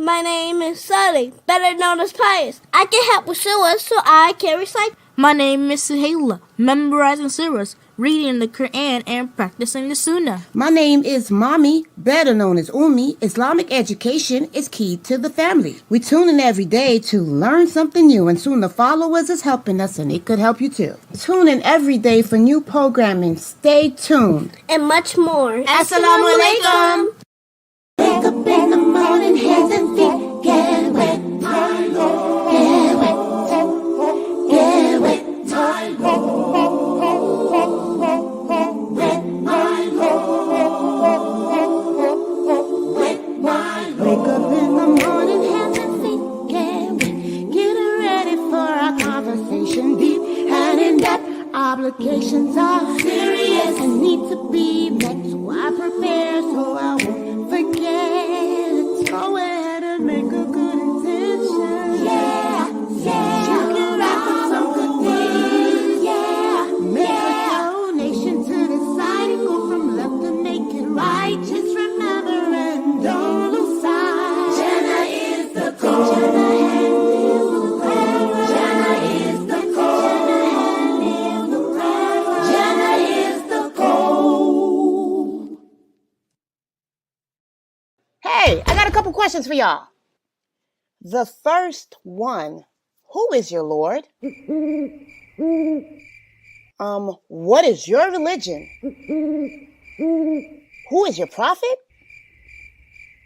My name is Sully, better known as Pius. I can help with surahs, so I can recite. My name is Suhaila, memorizing surahs, reading the Quran, and practicing the Sunnah. My name is Mommy, better known as Ummi. Islamic education is key to the family. We tune in every day to learn something new, and SunnahFollowers is helping us, and it could help you too. Tune in every day for new programming. Stay tuned. And much more. Assalamu alaikum. Wake up in the morning, hands and feet get wet. My Lord, get wet, get wet. My Lord, wet, my Lord, wet, my Lord. Wake up in the morning, hands and feet get wet. Get ready for our conversation, deep and in depth. Obligations are serious and need to be met. So I prepare so I won't forget. Go ahead and make a good intention. Yeah, yeah. Check it out for some good things. Yeah, make a donation to the side and go from left to make it right. Just remember and don't lose sight. Jannah is the goal. Jannah is the goal. Jannah is the goal. Hey, I got a couple questions for y'all. The first one, who is your Lord? What is your religion? Who is your prophet?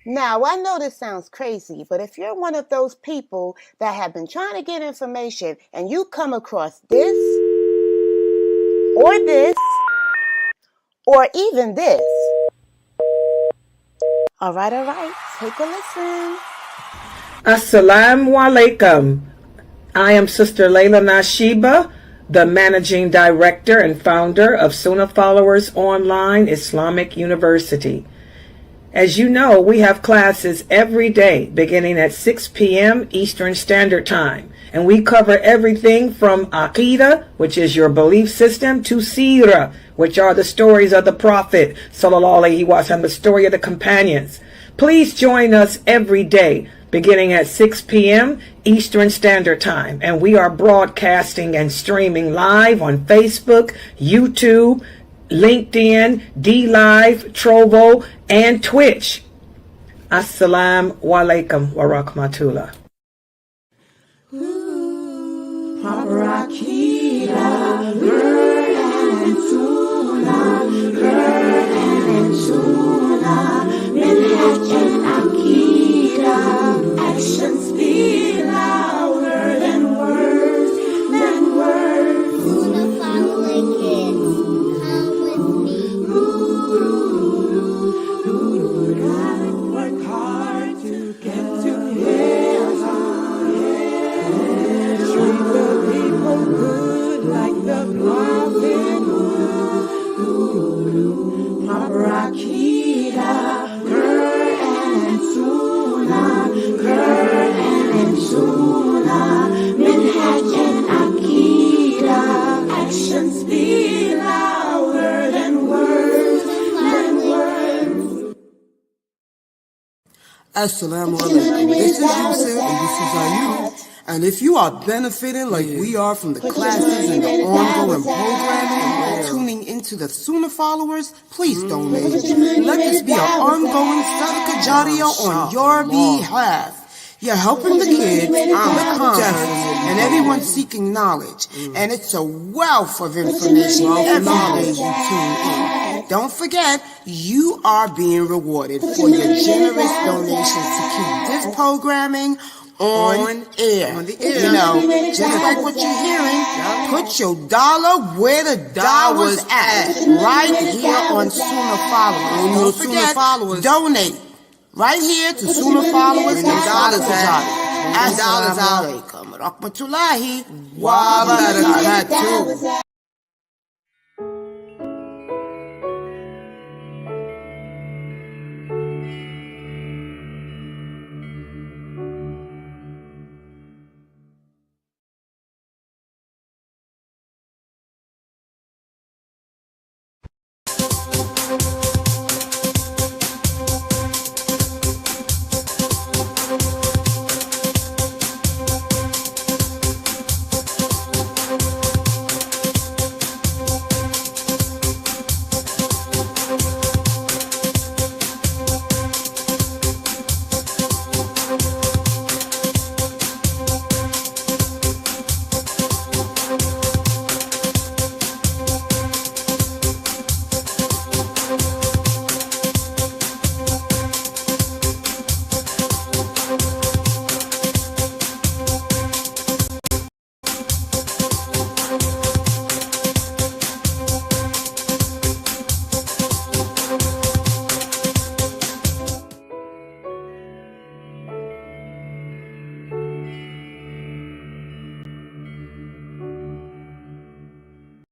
Now, I know this sounds crazy, but if you're one of those people that have been trying to get information and you come across this, or even this. All right, take a listen. Assalamu alaikum. I am Sister Laila Nasheeba, the Managing Director and founder of SunnahFollowers Online Islamic University. As you know, we have classes every day beginning at 6 p.m. Eastern Standard Time. And we cover everything from Aqidah, which is your belief system, to Seerah, which are the stories of the Prophet, Sallallahu Alaihi Wasallam, the story of the companions. Please join us every day beginning at 6 p.m. Eastern Standard Time. And we are broadcasting and streaming live on Facebook, YouTube, LinkedIn, DLive, Trovo, and Twitch. Assalamu alaikum wa rahmatullah. Proper Aqidah, Quran and Sunnah, Quran and Sunnah, Minhaj and Aqidah, actions speak louder than words, SunnahFollowing kids, come with me. Work hard to get to heaven. Treat the people good like the prophet would. Proper Aqidah, Quran and Sunnah, Quran and Sunnah, Minhaj and Aqidah, actions speak louder than words, Assalamu alaikum. This is Yusuf and this is Ayub. And if you are benefiting like we are from the classes and the ongoing programming, tuning into the SunnahFollowers, please donate. Let this be an ongoing sadaqah jariyah on your behalf. You're helping the kids, the converts, and everyone seeking knowledge. And it's a wealth of information every day you tune in. Don't forget, you are being rewarded for your generous donations to keep this programming on air. You know, just like what you're hearing, put your dollar where the dollar's at. Right here on SunnahFollowers. Don't forget, donate. Right here to SunnahFollowers and Assalamu alaikum rahmatullahi wa barakatuh.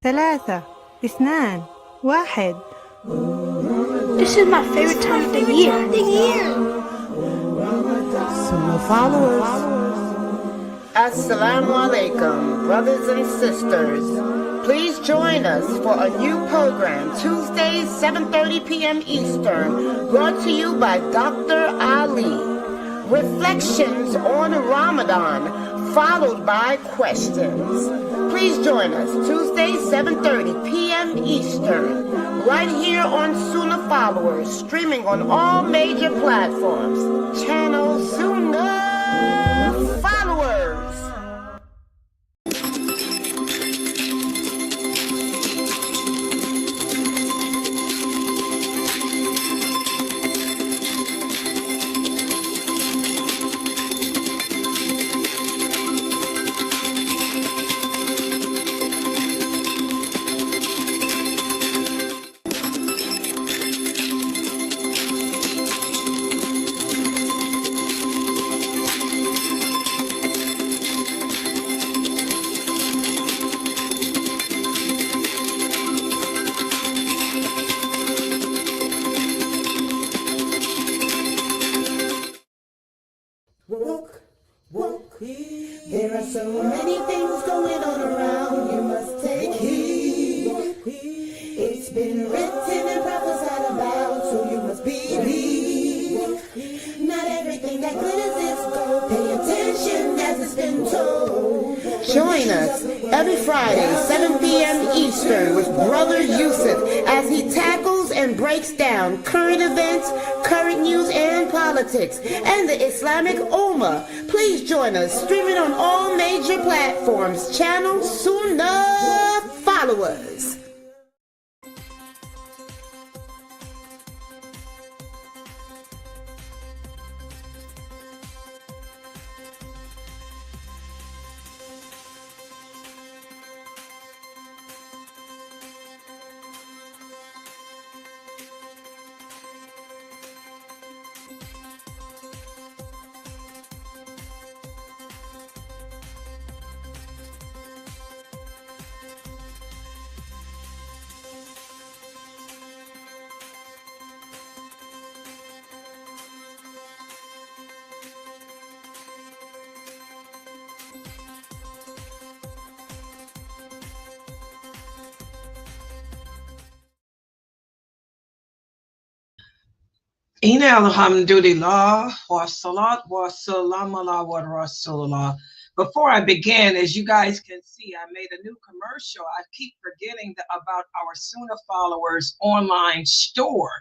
ثلاثة اثنان واحد. This is my favorite time of the year. SunnahFollowers. Assalamu alaikum, brothers and sisters. Please join us for a new program, Tuesdays, 7:30 p.m. Eastern, brought to you by Dr. Ali. Reflections on Ramadan, followed by questions. Please join us Tuesdays, 7:30 p.m. Eastern, right here on SunnahFollowers, streaming on all major platforms. Channel SunnahFollowers. There are so many things going on around, you must take heed. It's been written and prophesied about, so you must believe. Not everything that glitters is gold. Pay attention as it's been told. Join us every Friday, 7 p.m. Eastern, with Brother Yusuf as he tackles and breaks down current events, current news, and politics, and the Islamic Ummah. Please join us, streaming on all major platforms. Channel SunnahFollowers. Ina alhamdulillah wa salat wa salam ala wa rasulullah. Before I begin, as you guys can see, I made a new commercial. I keep forgetting about our SunnahFollowers online store.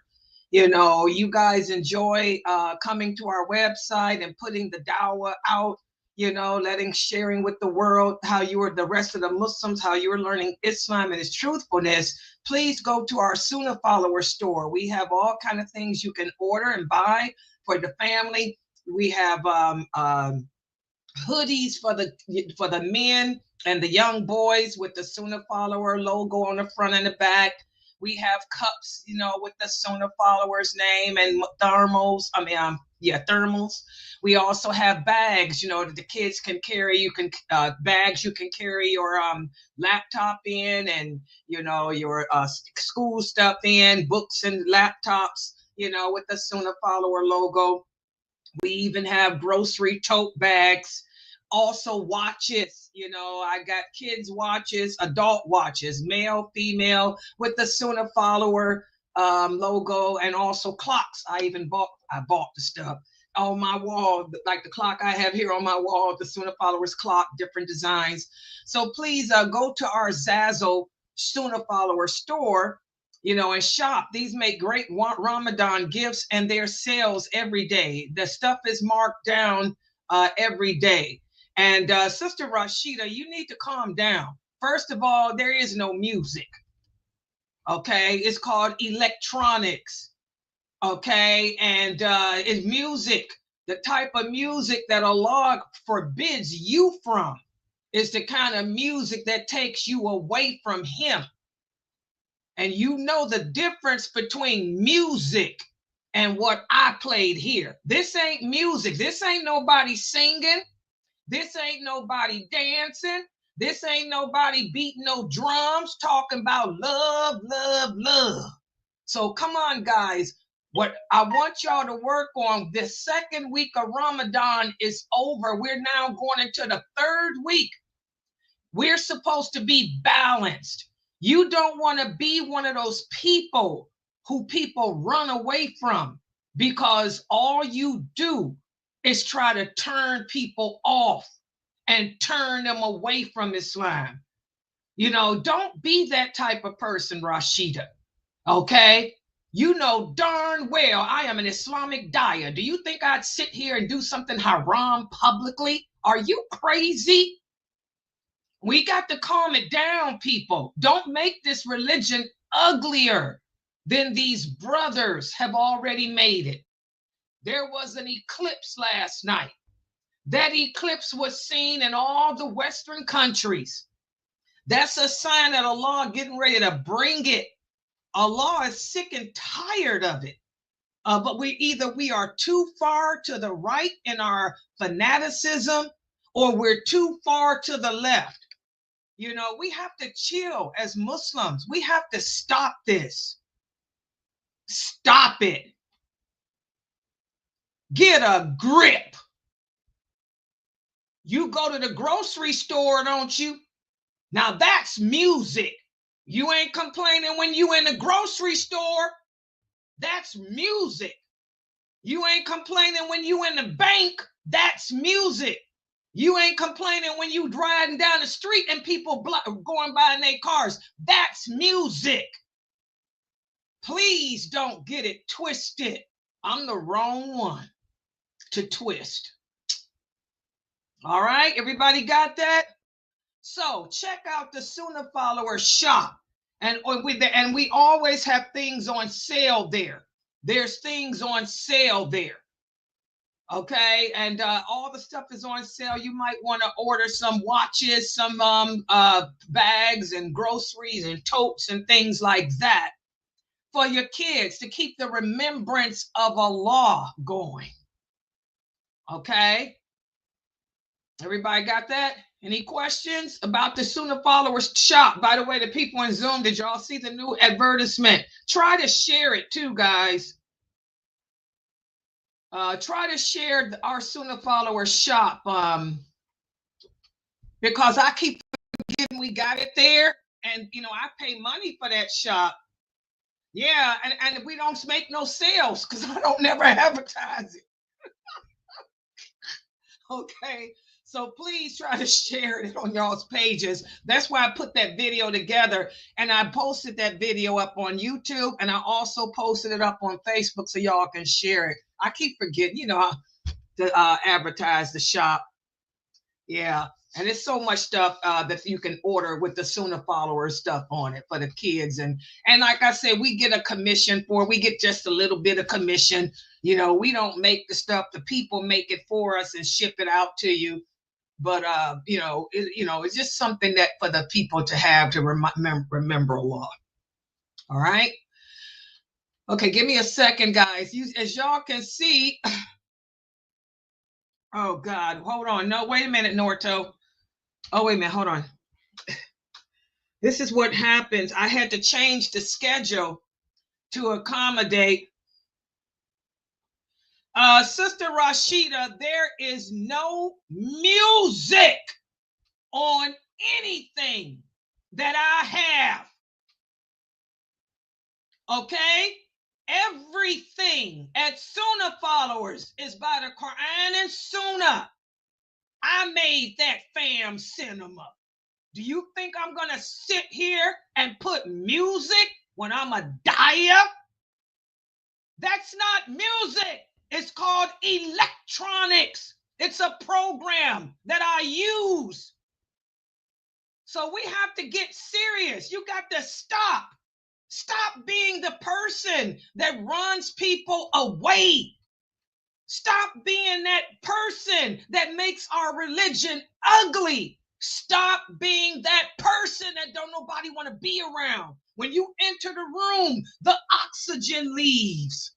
You know, you guys enjoy coming to our website and putting the dawah out, you know, sharing with the world how you are, the rest of the Muslims, how you're learning Islam and its truthfulness. Please go to our SunnahFollowers store. We have all kind of things you can order and buy for the family. We have hoodies for the men and the young boys with the SunnahFollower logo on the front and the back. We have cups, you know, with the SunnahFollowers name and thermals. Thermals. We also have bags, you know, that the kids can carry. You can bags you can carry your laptop in, and you know, your school stuff in, books and laptops, you know, with the SunnahFollower logo. We even have grocery tote bags. Also watches, you know, I got kids watches, adult watches, male, female, with the SunnahFollower logo, and also clocks. I bought the stuff on my wall, like the clock I have here on my wall, the SunnahFollowers clock, different designs. So please go to our Zazzle SunnahFollower store, you know, and shop. These make great Ramadan gifts, and their sales every day. The stuff is marked down every day. And Sister Rashida, you need to calm down. First of all, there is no music. Okay, it's called electronics. Okay, and it's music. The type of music that Allah forbids you from is the kind of music that takes you away from Him. And you know the difference between music and what I played here. This ain't music. This ain't nobody singing. This ain't nobody dancing. This ain't nobody beating no drums talking about love, love, love. So come on, guys. What I want y'all to work on, this second week of Ramadan is over. We're now going into the third week. We're supposed to be balanced. You don't want to be one of those people who people run away from, because all you do is try to turn people off and turn them away from Islam. You know, don't be that type of person, Rashida. Okay? You know darn well I am an Islamic daya. Do you think I'd sit here and do something haram publicly? Are you crazy? We got to calm it down, people. Don't make this religion uglier than these brothers have already made it. There was an eclipse last night. That eclipse was seen in all the Western countries. That's a sign that Allah getting ready to bring it. Allah is sick and tired of it. But we are too far to the right in our fanaticism, or we're too far to the left. You know, we have to chill as Muslims. We have to stop this. Stop it. Get a grip. You go to the grocery store, don't you? Now that's music. You ain't complaining when you in the grocery store. That's music. You ain't complaining when you in the bank. That's music. You ain't complaining when you driving down the street and people going by in their cars. That's music. Please don't get it twisted. I'm the wrong one to twist. All right, everybody got that? So check out the Sunnah Followers shop. And we always have things on sale there. There's things on sale there. Okay, and all the stuff is on sale. You might want to order some watches, some bags and groceries and totes and things like that for your kids to keep the remembrance of Allah going. Okay, everybody got that? Any questions about the Sunnah Followers shop? By the way, the people in Zoom, did y'all see the new advertisement? Try to share it too, guys. Try to share our Sunnah Followers shop, because I keep forgetting we got it there, and you know I pay money for that shop. Yeah, and we don't make no sales because I don't never advertise it. Okay, so please try to share it on y'all's pages. That's why I put that video together, and I posted that video up on YouTube, and I also posted it up on Facebook so y'all can share it. I keep forgetting, you know, to advertise the shop. Yeah, and there's so much stuff that you can order with the Sunnah Followers stuff on it for the kids. And like I said, we get a commission we get just a little bit of commission. You know, we don't make the stuff, the people make it for us and ship it out to you. But, it's just something that for the people to have to remember Allah. All right. Okay, give me a second, guys. As y'all can see, oh, God, hold on. No, wait a minute, Norto. Oh, wait a minute, hold on. This is what happens. I had to change the schedule to accommodate. Sister Rashida, there is no music on anything that I have. Okay? Everything at Sunnah Followers is by the Quran and Sunnah. I made that fam cinema. Do you think I'm going to sit here and put music when I'm a daya? That's not music. It's called electronics. It's a program that I use. So we have to get serious. You got to stop. Stop being the person that runs people away. Stop being that person that makes our religion ugly. Stop being that person that don't nobody want to be around. When you enter the room, the oxygen leaves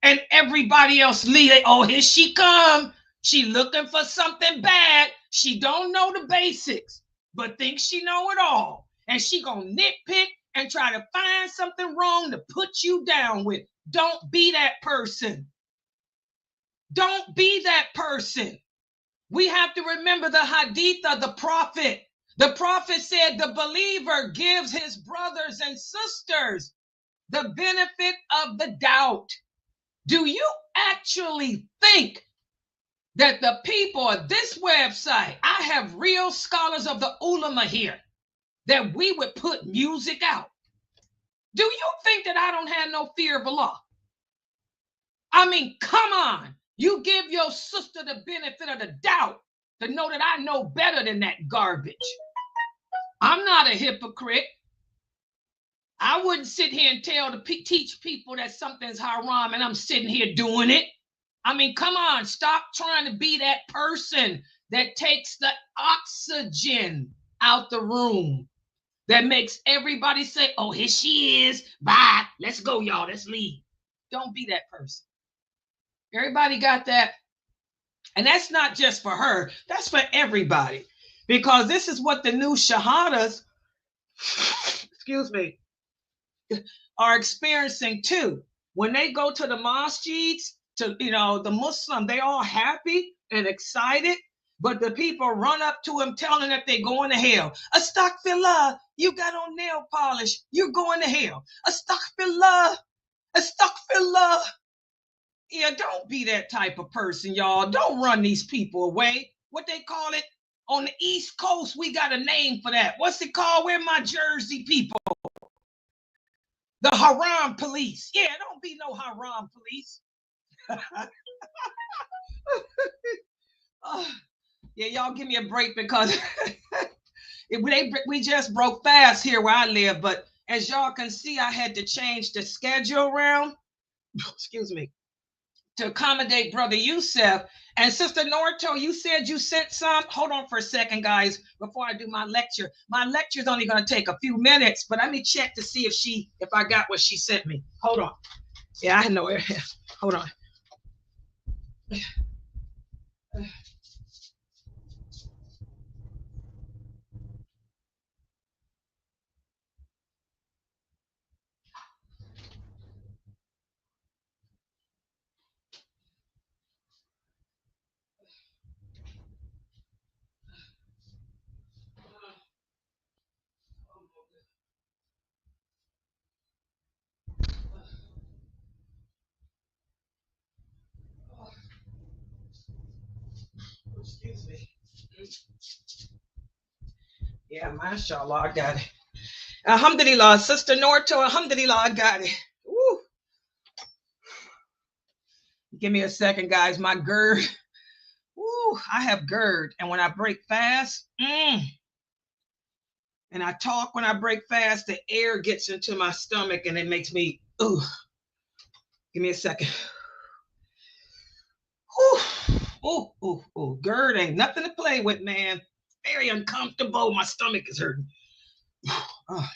and everybody else leaves. Oh, here she come. She looking for something bad. She don't know the basics. but thinks she know it all. And she gonna nitpick and try to find something wrong to put you down with. Don't be that person. Don't be that person. We have to remember the hadith of the prophet. The prophet said the believer gives his brothers and sisters the benefit of the doubt. Do you actually think that the people of this website, I have real scholars of the ulama here, that we would put music out? Do you think that I don't have no fear of Allah? I mean, come on. You give your sister the benefit of the doubt to know that I know better than that garbage. I'm not a hypocrite. I wouldn't sit here and teach people that something's haram and I'm sitting here doing it. I mean, come on, stop trying to be that person that takes the oxygen out the room, that makes everybody say, oh, here she is. Bye. Let's go, y'all. Let's leave. Don't be that person. Everybody got that? And that's not just for her. That's for everybody. Because this is what the new shahadas, excuse me, are experiencing too. When they go to the masjids, to, the Muslim, they all happy and excited, but the people run up to them telling them that they're going to hell. Astaghfirullah, you got on nail polish, you're going to hell. Astaghfirullah, astaghfirullah. Yeah, don't be that type of person, y'all. Don't run these people away. What they call it on the East Coast, we got a name for that. What's it called? Where my Jersey people? The haram police. Yeah, don't be no haram police. Yeah, y'all give me a break because we just broke fast here where I live. But as y'all can see, I had to change the schedule around. Excuse me. To accommodate Brother Yusuf. And Sister Norto, you said you sent some. Hold on for a second, guys, before I do my lecture. My lecture is only going to take a few minutes, but let me check to see if I got what she sent me. Hold on. Yeah, I know it. Hold on. Excuse me. Yeah, mashallah, I got it. Alhamdulillah, Sister Norto, alhamdulillah, I got it. Woo. Give me a second, guys. My GERD. Woo, I have GERD. And when I break fast, and I talk when I break fast, the air gets into my stomach and it makes me, ooh. Give me a second. Ooh. GERD ain't nothing to play with, man. Very uncomfortable. My stomach is hurting. Oh,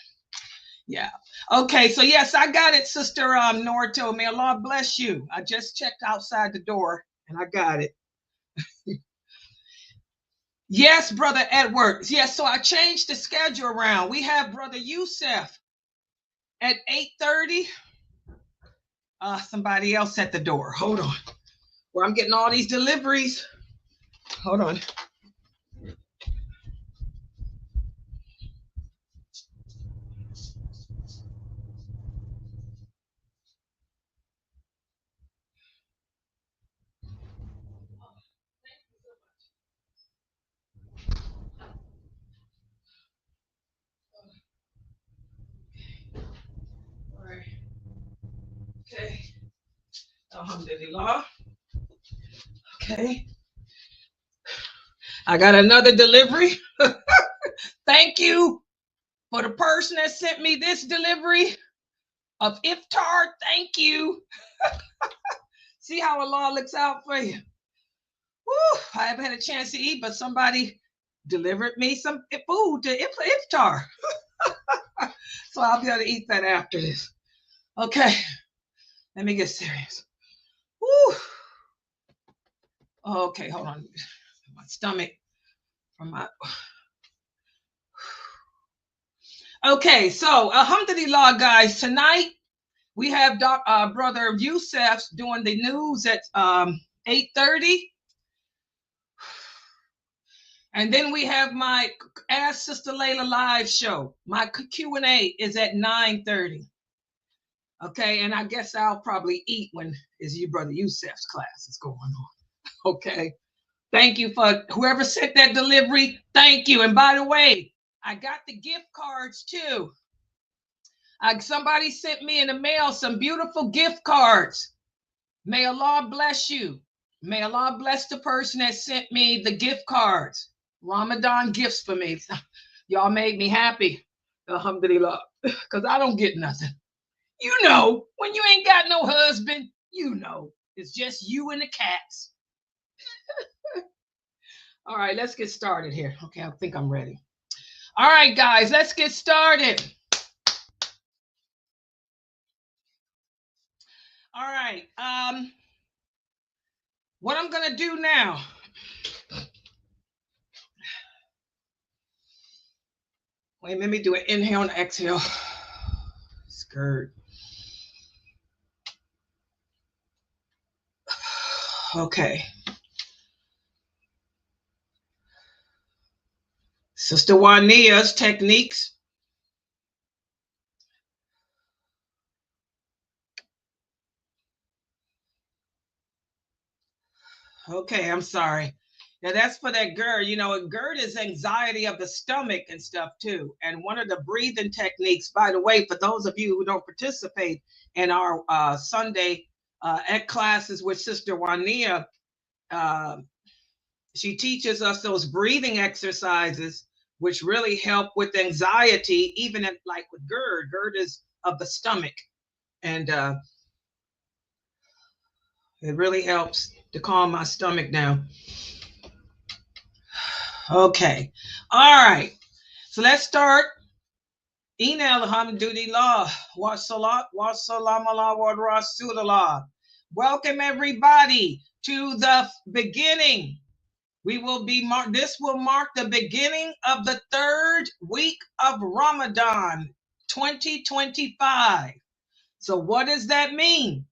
yeah. Okay, so yes, I got it, Sister Norto. May Allah bless you. I just checked outside the door and I got it. Yes, Brother Edward. Yes, so I changed the schedule around. We have Brother Yusuf at 8:30. Somebody else at the door. Hold on. Where I'm getting all these deliveries. Hold on. All right. Okay. Alhamdulillah. Okay. I got another delivery. Thank you for the person that sent me this delivery of iftar. Thank you. See how Allah looks out for you. Woo, I haven't had a chance to eat, but somebody delivered me some food to iftar. So I'll be able to eat that after this. Okay, let me get serious. Woo. Okay, hold on. My stomach from my Okay, so alhamdulillah, guys, tonight we have brother Yusuf doing the news at 8:30. And then we have my Ask Sister Laila live show. My Q&A is at 9:30. Okay, and I guess I'll probably eat when is your brother Yusuf's class is going on. Okay, thank you for whoever sent that delivery. Thank you. And by the way, I got the gift cards too. Somebody sent me in the mail some beautiful gift cards. May Allah bless you. May Allah bless the person that sent me the gift cards. Ramadan gifts for me. Y'all made me happy. Alhamdulillah. Because I don't get nothing. You know, when you ain't got no husband, you know, it's just you and the cats. All right, let's get started here. Okay, I think I'm ready. All right, guys, let's get started. All right. What I'm going to do now. Wait, let me do an inhale and exhale. Skirt. Okay. Sister Juania's techniques. Okay, I'm sorry. Now that's for that GERD. You know, GERD is anxiety of the stomach and stuff too. And one of the breathing techniques, by the way, for those of you who don't participate in our Sunday ec classes with Sister Juania, she teaches us those breathing exercises, which really help with anxiety, even like with GERD. GERD is of the stomach. And it really helps to calm my stomach down. Okay. All right. So let's start. Inna alhamdulillah wa salat wa salam ala wa rasulullah. Welcome everybody to the beginning. This will mark the beginning of the third week of Ramadan 2025. So what does that mean?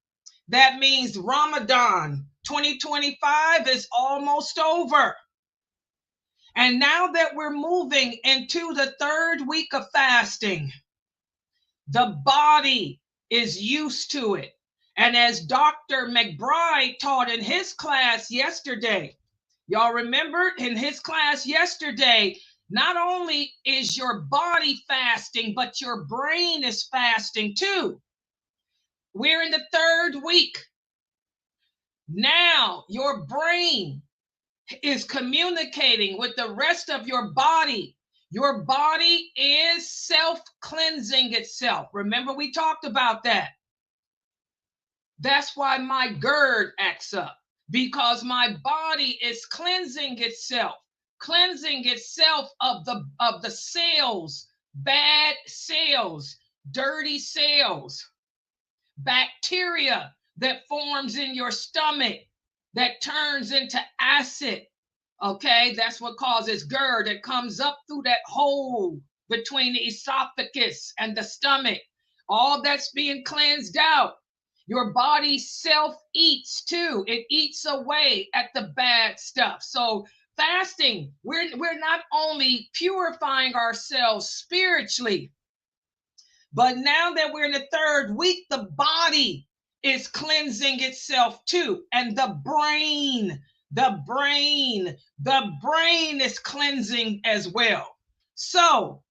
That means Ramadan 2025 is almost over. And now that we're moving into the third week of fasting, the body is used to it. And as Dr. McBride taught in his class yesterday, y'all remember in his class yesterday, not only is your body fasting, but your brain is fasting too. We're in the third week. Now your brain is communicating with the rest of your body. Your body is self-cleansing itself. Remember, we talked about that. That's why my GERD acts up, because my body is cleansing itself of the cells, bad cells, dirty cells, bacteria that forms in your stomach that turns into acid. Okay, that's what causes GERD. It comes up through that hole between the esophagus and the stomach. All that's being cleansed out. Your body self-eats too. It eats away at the bad stuff. So fasting, we're not only purifying ourselves spiritually, but now that we're in the third week, the body is cleansing itself too. And the brain is cleansing as well. So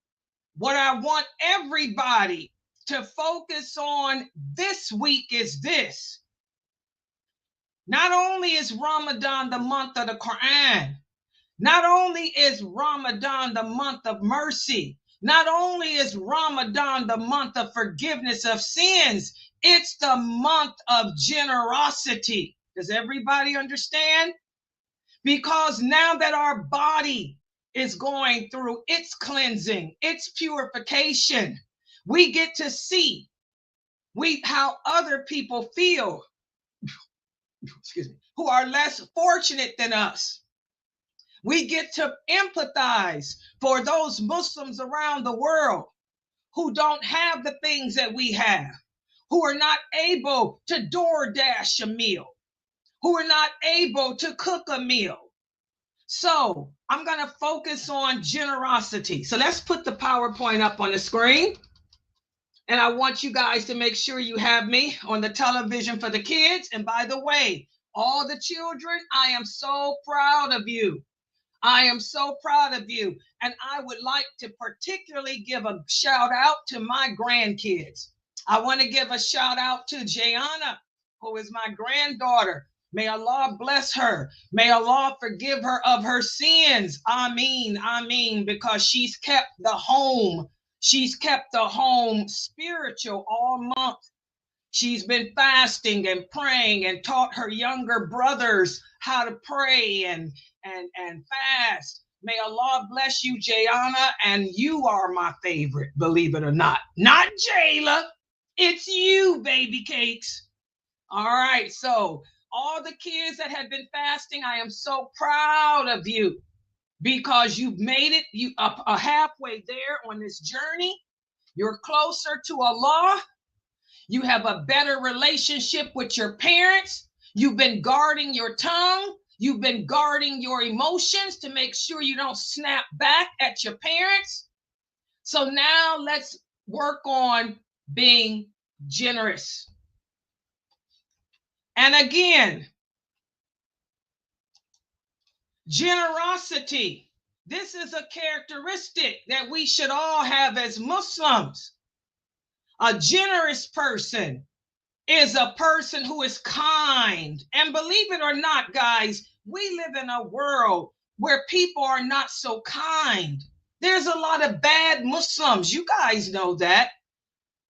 what I want everybody to focus on this week is this. Not only is Ramadan the month of the Quran, not only is Ramadan the month of mercy, not only is Ramadan the month of forgiveness of sins, it's the month of generosity. Does everybody understand? Because now that our body is going through its cleansing, its purification, we get to see how other people feel, who are less fortunate than us. We get to empathize for those Muslims around the world who don't have the things that we have, who are not able to DoorDash a meal, who are not able to cook a meal. So I'm going to focus on generosity. So let's put the PowerPoint up on the screen. And I want you guys to make sure you have me on the television for the kids. And by the way, all the children, I am so proud of you. I am so proud of you. And I would like to particularly give a shout out to my grandkids. I want to give a shout out to Jayana, who is my granddaughter. May Allah bless her. May Allah forgive her of her sins. Ameen, ameen, because she's kept the home. She's kept the home spiritual all month. She's been fasting and praying and taught her younger brothers how to pray and fast. May Allah bless you, Jayana, and you are my favorite, believe it or not. Not Jayla. It's you, baby cakes. All right, so all the kids that have been fasting, I am so proud of you because you've made it a halfway there on this journey. You're closer to Allah. You have a better relationship with your parents. You've been guarding your tongue. You've been guarding your emotions to make sure you don't snap back at your parents. So now let's work on being generous. And again, generosity. This is a characteristic that we should all have as Muslims. A generous person is a person who is kind. And believe it or not, guys, we live in a world where people are not so kind. There's a lot of bad Muslims. You guys know that.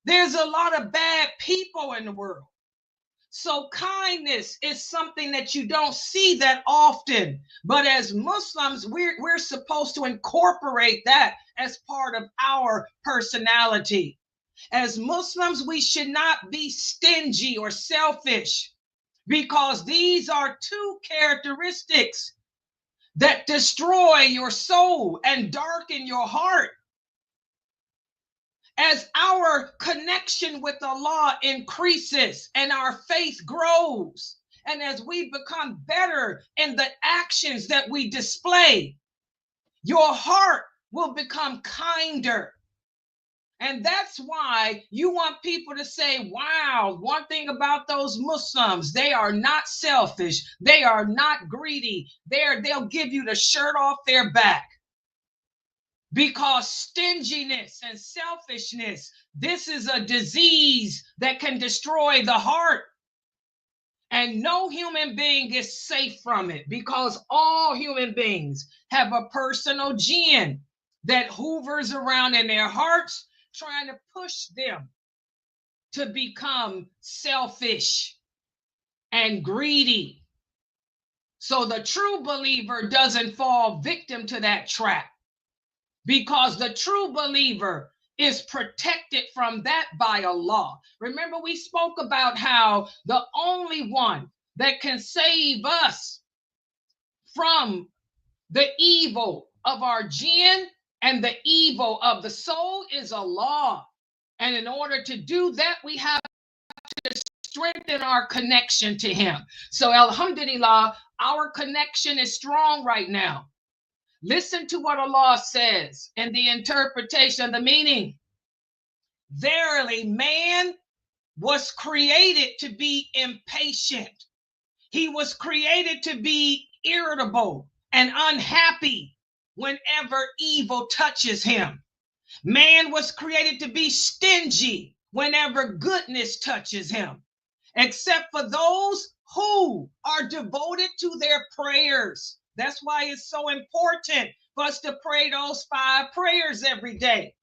There's a lot of bad people in the world. So kindness is something that you don't see that often. But as Muslims, we're supposed to incorporate that as part of our personality. As Muslims, we should not be stingy or selfish because these are two characteristics that destroy your soul and darken your heart. As our connection with Allah increases and our faith grows, and as we become better in the actions that we display, your heart will become kinder. And that's why you want people to say, wow, one thing about those Muslims, they are not selfish. They are not greedy. They'll give you the shirt off their back. Because stinginess and selfishness, this is a disease that can destroy the heart. And no human being is safe from it because all human beings have a personal jinn that hoovers around in their hearts, trying to push them to become selfish and greedy. So the true believer doesn't fall victim to that trap because the true believer is protected from that by Allah. Remember, we spoke about how the only one that can save us from the evil of our jinn and the evil of the soul is Allah. And in order to do that, we have to strengthen our connection to Him. So alhamdulillah, our connection is strong right now. Listen to what Allah says in the interpretation of the meaning. Verily, man was created to be impatient. He was created to be irritable and unhappy whenever evil touches him. Man was created to be stingy whenever goodness touches him, except for those who are devoted to their prayers. That's why it's so important for us to pray those 5 prayers every day.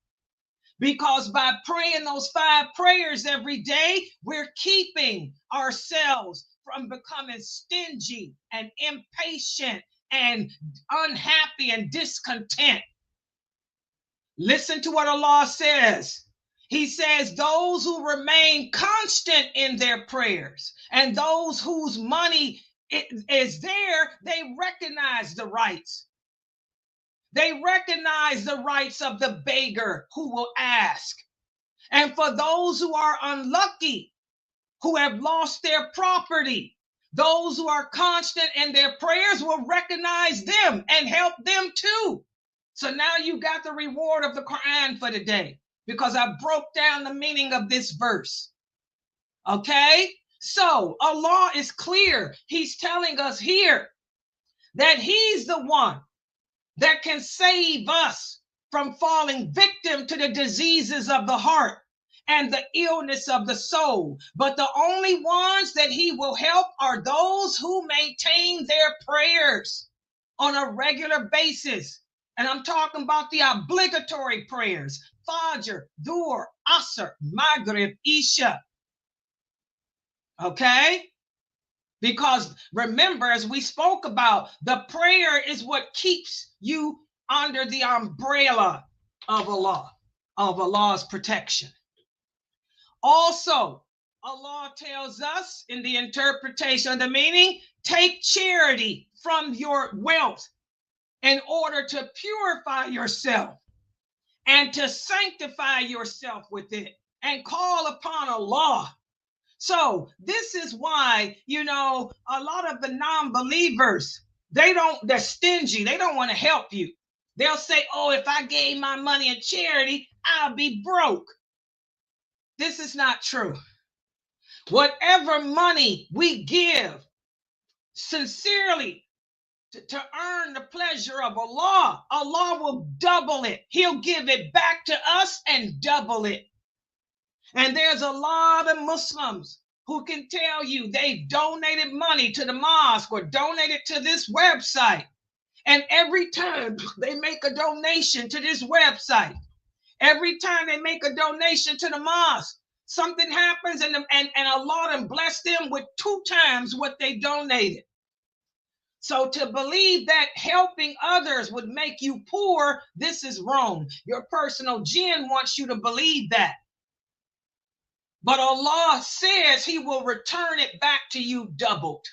Because by praying those 5 prayers every day, we're keeping ourselves from becoming stingy and impatient and unhappy and discontent. Listen to what Allah says. He says, those who remain constant in their prayers and those whose money is there, they recognize the rights. They recognize the rights of the beggar who will ask. And for those who are unlucky, who have lost their property, those who are constant in their prayers will recognize them and help them too. So now you got the reward of the Quran for today, because I broke down the meaning of this verse. Okay? So Allah is clear. He's telling us here that he's the one that can save us from falling victim to the diseases of the heart and the illness of the soul. But the only ones that he will help are those who maintain their prayers on a regular basis. And I'm talking about the obligatory prayers: Fajr, Dhuhr, Asr, Maghrib, Isha. Okay? Because remember, as we spoke about, the prayer is what keeps you under the umbrella of Allah, of Allah's protection. Also, Allah tells us in the interpretation of the meaning, take charity from your wealth in order to purify yourself and to sanctify yourself with it and call upon Allah. So this is why, a lot of the non-believers, they're stingy. They don't want to help you. They'll say, oh, if I gave my money in charity, I'll be broke. This is not true. Whatever money we give sincerely to earn the pleasure of Allah, Allah will double it. He'll give it back to us and double it. And there's a lot of Muslims who can tell you they've donated money to the mosque or donated to this website. And every time they make a donation to this website, every time they make a donation to the mosque, something happens and Allah done bless them with 2 times what they donated. So to believe that helping others would make you poor, this is wrong. Your personal jinn wants you to believe that. But Allah says he will return it back to you doubled.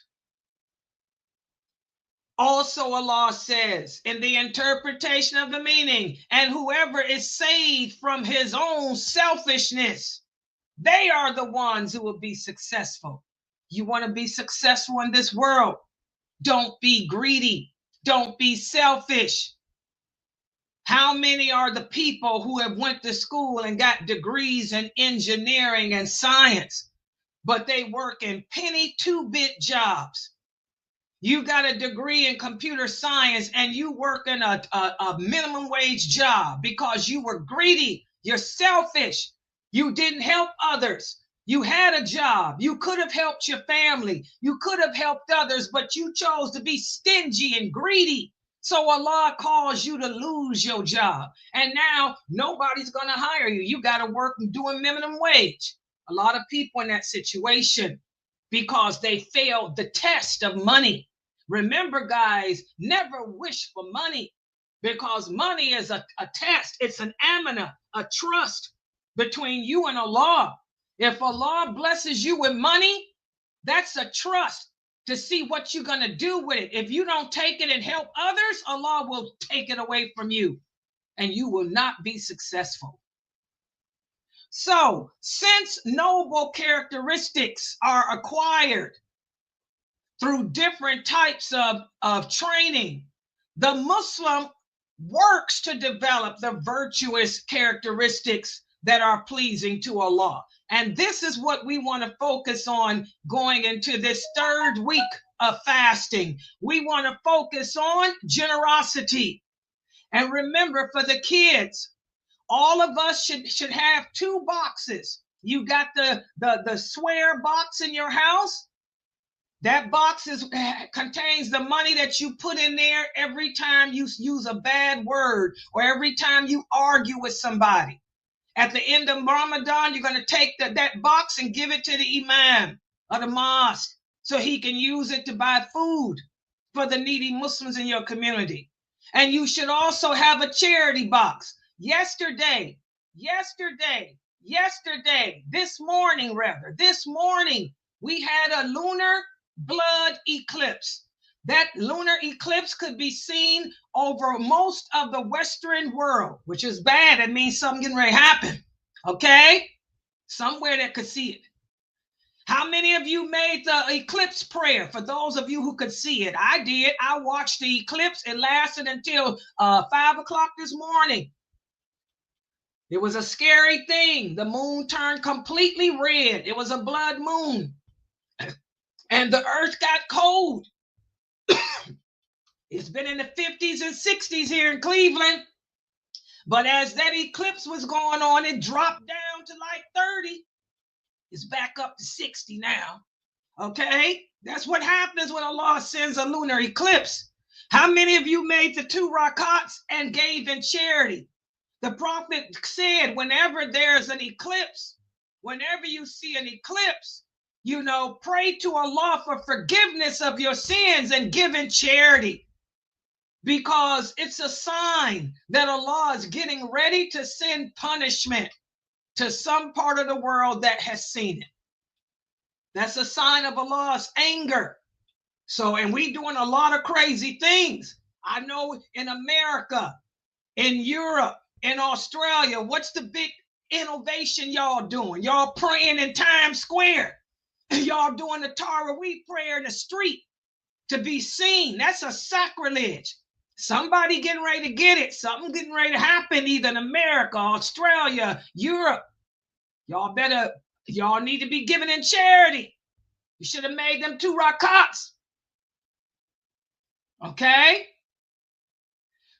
Also, Allah says in the interpretation of the meaning, and whoever is saved from his own selfishness, they are the ones who will be successful. You want to be successful in this world? Don't be greedy. Don't be selfish. How many are the people who have went to school and got degrees in engineering and science, but they work in penny 2-bit jobs? You got a degree in computer science and you work in a minimum wage job because you were greedy. You're selfish. You didn't help others. You had a job. You could have helped your family. You could have helped others, but you chose to be stingy and greedy. So Allah calls you to lose your job. And now nobody's going to hire you. You got to work doing minimum wage. A lot of people in that situation because they failed the test of money. Remember, guys, never wish for money because money is a test. It's an amana, a trust between you and Allah. If Allah blesses you with money, that's a trust to see what you're going to do with it. If you don't take it and help others, Allah will take it away from you and you will not be successful. So, since noble characteristics are acquired through different types of training, the Muslim works to develop the virtuous characteristics that are pleasing to Allah. And this is what we want to focus on going into this 3rd week of fasting. We want to focus on generosity. And remember, for the kids, all of us should have 2 boxes. You got the swear box in your house. That box contains the money that you put in there every time you use a bad word or every time you argue with somebody. At the end of Ramadan, you're going to take that box and give it to the imam of the mosque so he can use it to buy food for the needy Muslims in your community. And you should also have a charity box. Yesterday, this morning, we had a lunar blood eclipse. That lunar eclipse could be seen over most of the Western world, which is bad. It means something getting ready to happen. Okay? somewhere that could see it. How many of you made the eclipse prayer? For those of you who could see it, I did. I watched the eclipse. It lasted until 5 o'clock this morning. It was a scary thing. The moon turned completely red. It was a blood moon. And the earth got cold. It's been in the 50s and 60s here in Cleveland. But as that eclipse was going on, it dropped down to like 30. It's back up to 60 now. Okay? That's what happens when Allah sends a lunar eclipse. How many of you made the 2 rakats and gave in charity? The Prophet said, whenever there's an eclipse, whenever you see an eclipse, you know, pray to Allah for forgiveness of your sins and give in charity. Because it's a sign that Allah is getting ready to send punishment to some part of the world that has seen it. That's a sign of Allah's anger. So, and we doing a lot of crazy things. I know in America, in Europe, in Australia, what's the big innovation y'all doing? Y'all praying in Times Square. Y'all doing the Tarawih prayer in the street to be seen. That's a sacrilege. Somebody getting ready to get it. Something getting ready to happen either in America, Australia, Europe. Y'all need to be giving in charity. You should have made them 2 rakats. Okay?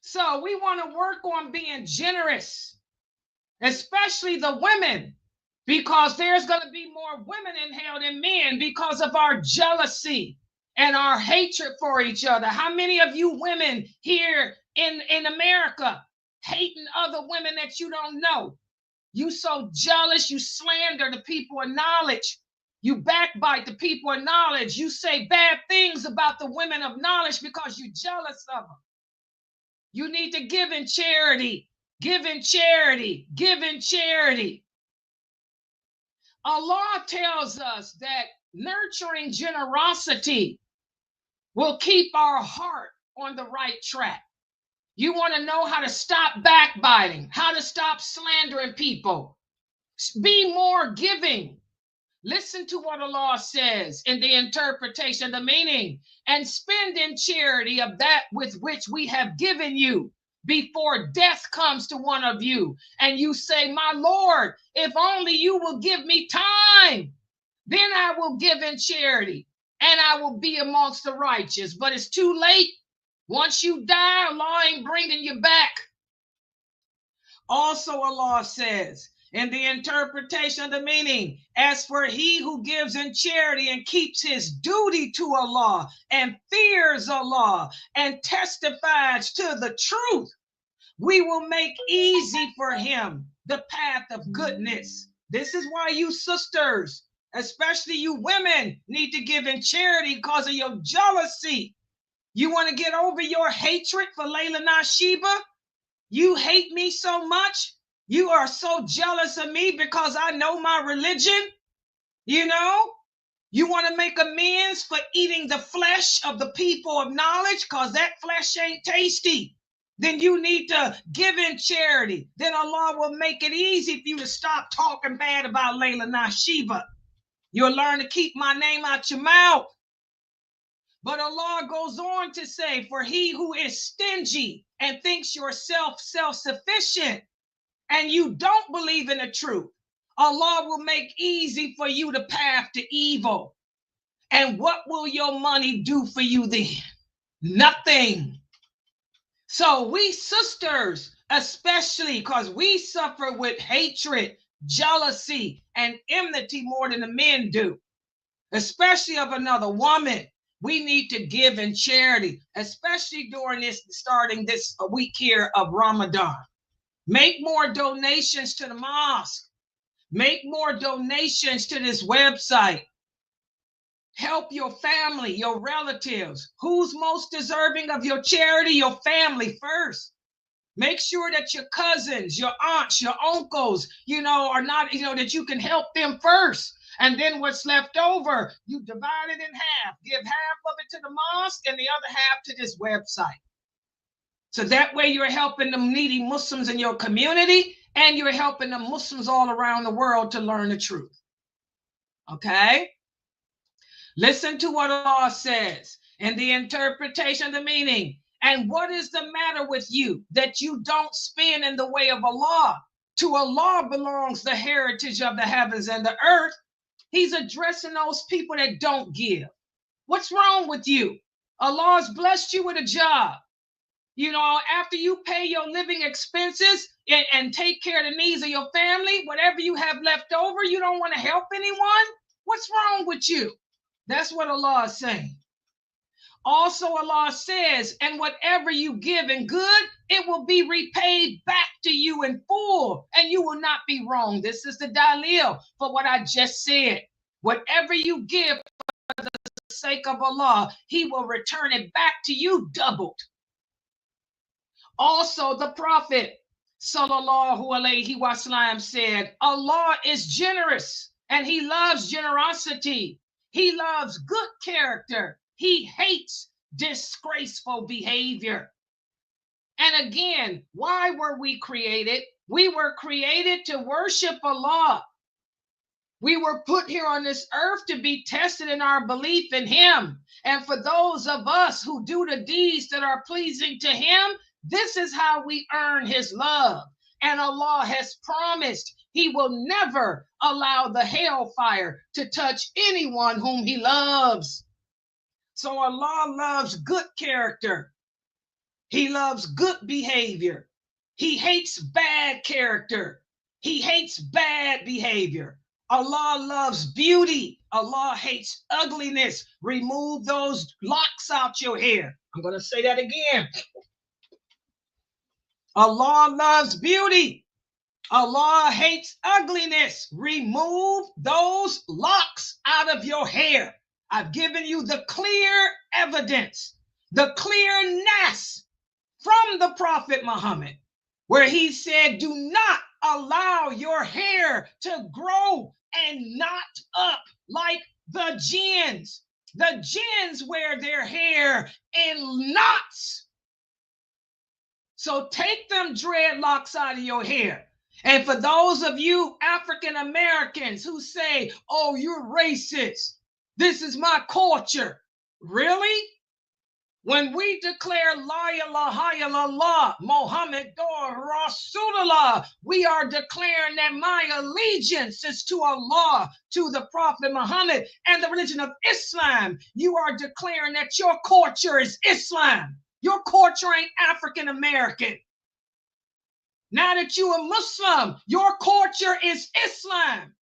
So we want to work on being generous, especially the women, because there's going to be more women in hell than men because of our jealousy and our hatred for each other. How many of you women here in America hating other women that you don't know? You so jealous, you slander the people of knowledge. You backbite the people of knowledge. You say bad things about the women of knowledge because you're jealous of them. You need to give in charity, give in charity, give in charity. Allah tells us that nurturing generosity will keep our heart on the right track. You want to know how to stop backbiting, how to stop slandering people. Be more giving. Listen to what Allah says in the interpretation, the meaning, and spend in charity of that with which we have given you before death comes to one of you. And you say, my Lord, if only you will give me time, then I will give in charity and I will be amongst the righteous. But it's too late. Once you die, Allah ain't bringing you back. Also, Allah says in the interpretation of the meaning, as for he who gives in charity and keeps his duty to Allah and fears Allah and testifies to the truth, we will make easy for him the path of goodness. This is why you sisters, especially you women, need to give in charity because of your jealousy. You want to get over your hatred for Laila Nasheeba? You hate me so much. You are so jealous of me because I know my religion. You know, you want to make amends for eating the flesh of the people of knowledge because that flesh ain't tasty. Then you need to give in charity. Then Allah will make it easy for you to stop talking bad about Laila Nasheeba. You'll learn to keep my name out your mouth. But Allah goes on to say, for he who is stingy and thinks yourself self-sufficient and you don't believe in the truth, Allah will make easy for you the path to evil. And what will your money do for you then? Nothing. So we sisters, especially because we suffer with hatred, jealousy, and enmity more than the men do, especially of another woman. We need to give in charity, especially during starting this week here of Ramadan. Make more donations to the mosque. Make more donations to this website. Help your family, your relatives. Who's most deserving of your charity? Your family first. Make sure that your cousins, your aunts, your uncles, are not, that you can help them first. And then what's left over, you divide it in half. Give half of it to the mosque and the other half to this website. So that way you're helping the needy Muslims in your community and you're helping the Muslims all around the world to learn the truth. Okay? Listen to what Allah says and the interpretation of the meaning. And what is the matter with you that you don't spend in the way of Allah? To Allah belongs the heritage of the heavens and the earth. He's addressing those people that don't give. What's wrong with you? Allah's blessed you with a job. You know, after you pay your living expenses and take care of the needs of your family, whatever you have left over, you don't want to help anyone? What's wrong with you? That's what Allah is saying. Also, Allah says, and whatever you give in good, it will be repaid back to you in full, and you will not be wrong. This is the dalil for what I just said. Whatever you give for the sake of Allah, He will return it back to you doubled. Also, the Prophet sallallahu alaihi wasallam said, Allah is generous and He loves generosity. He loves good character. He hates disgraceful behavior. And again, why were we created? We were created to worship Allah. We were put here on this earth to be tested in our belief in Him. And for those of us who do the deeds that are pleasing to Him, this is how we earn His love. And Allah has promised He will never allow the hellfire to touch anyone whom He loves. So Allah loves good character. He loves good behavior. He hates bad character. He hates bad behavior. Allah loves beauty. Allah hates ugliness. Remove those locks out your hair. I'm going to say that again. Allah loves beauty. Allah hates ugliness. Remove those locks out of your hair. I've given you the clear evidence, the clear nas from the Prophet Muhammad, where he said, do not allow your hair to grow and knot up like the jinns. The jinns wear their hair in knots. So take them dreadlocks out of your hair. And for those of you African Americans who say, oh, you're racist, this is my culture. Really? When we declare La ilaha illallah, Muhammad Rasulullah, we are declaring that my allegiance is to Allah, to the Prophet Muhammad, and the religion of Islam. You are declaring that your culture is Islam. Your culture ain't African American. Now that you are Muslim, your culture is Islam.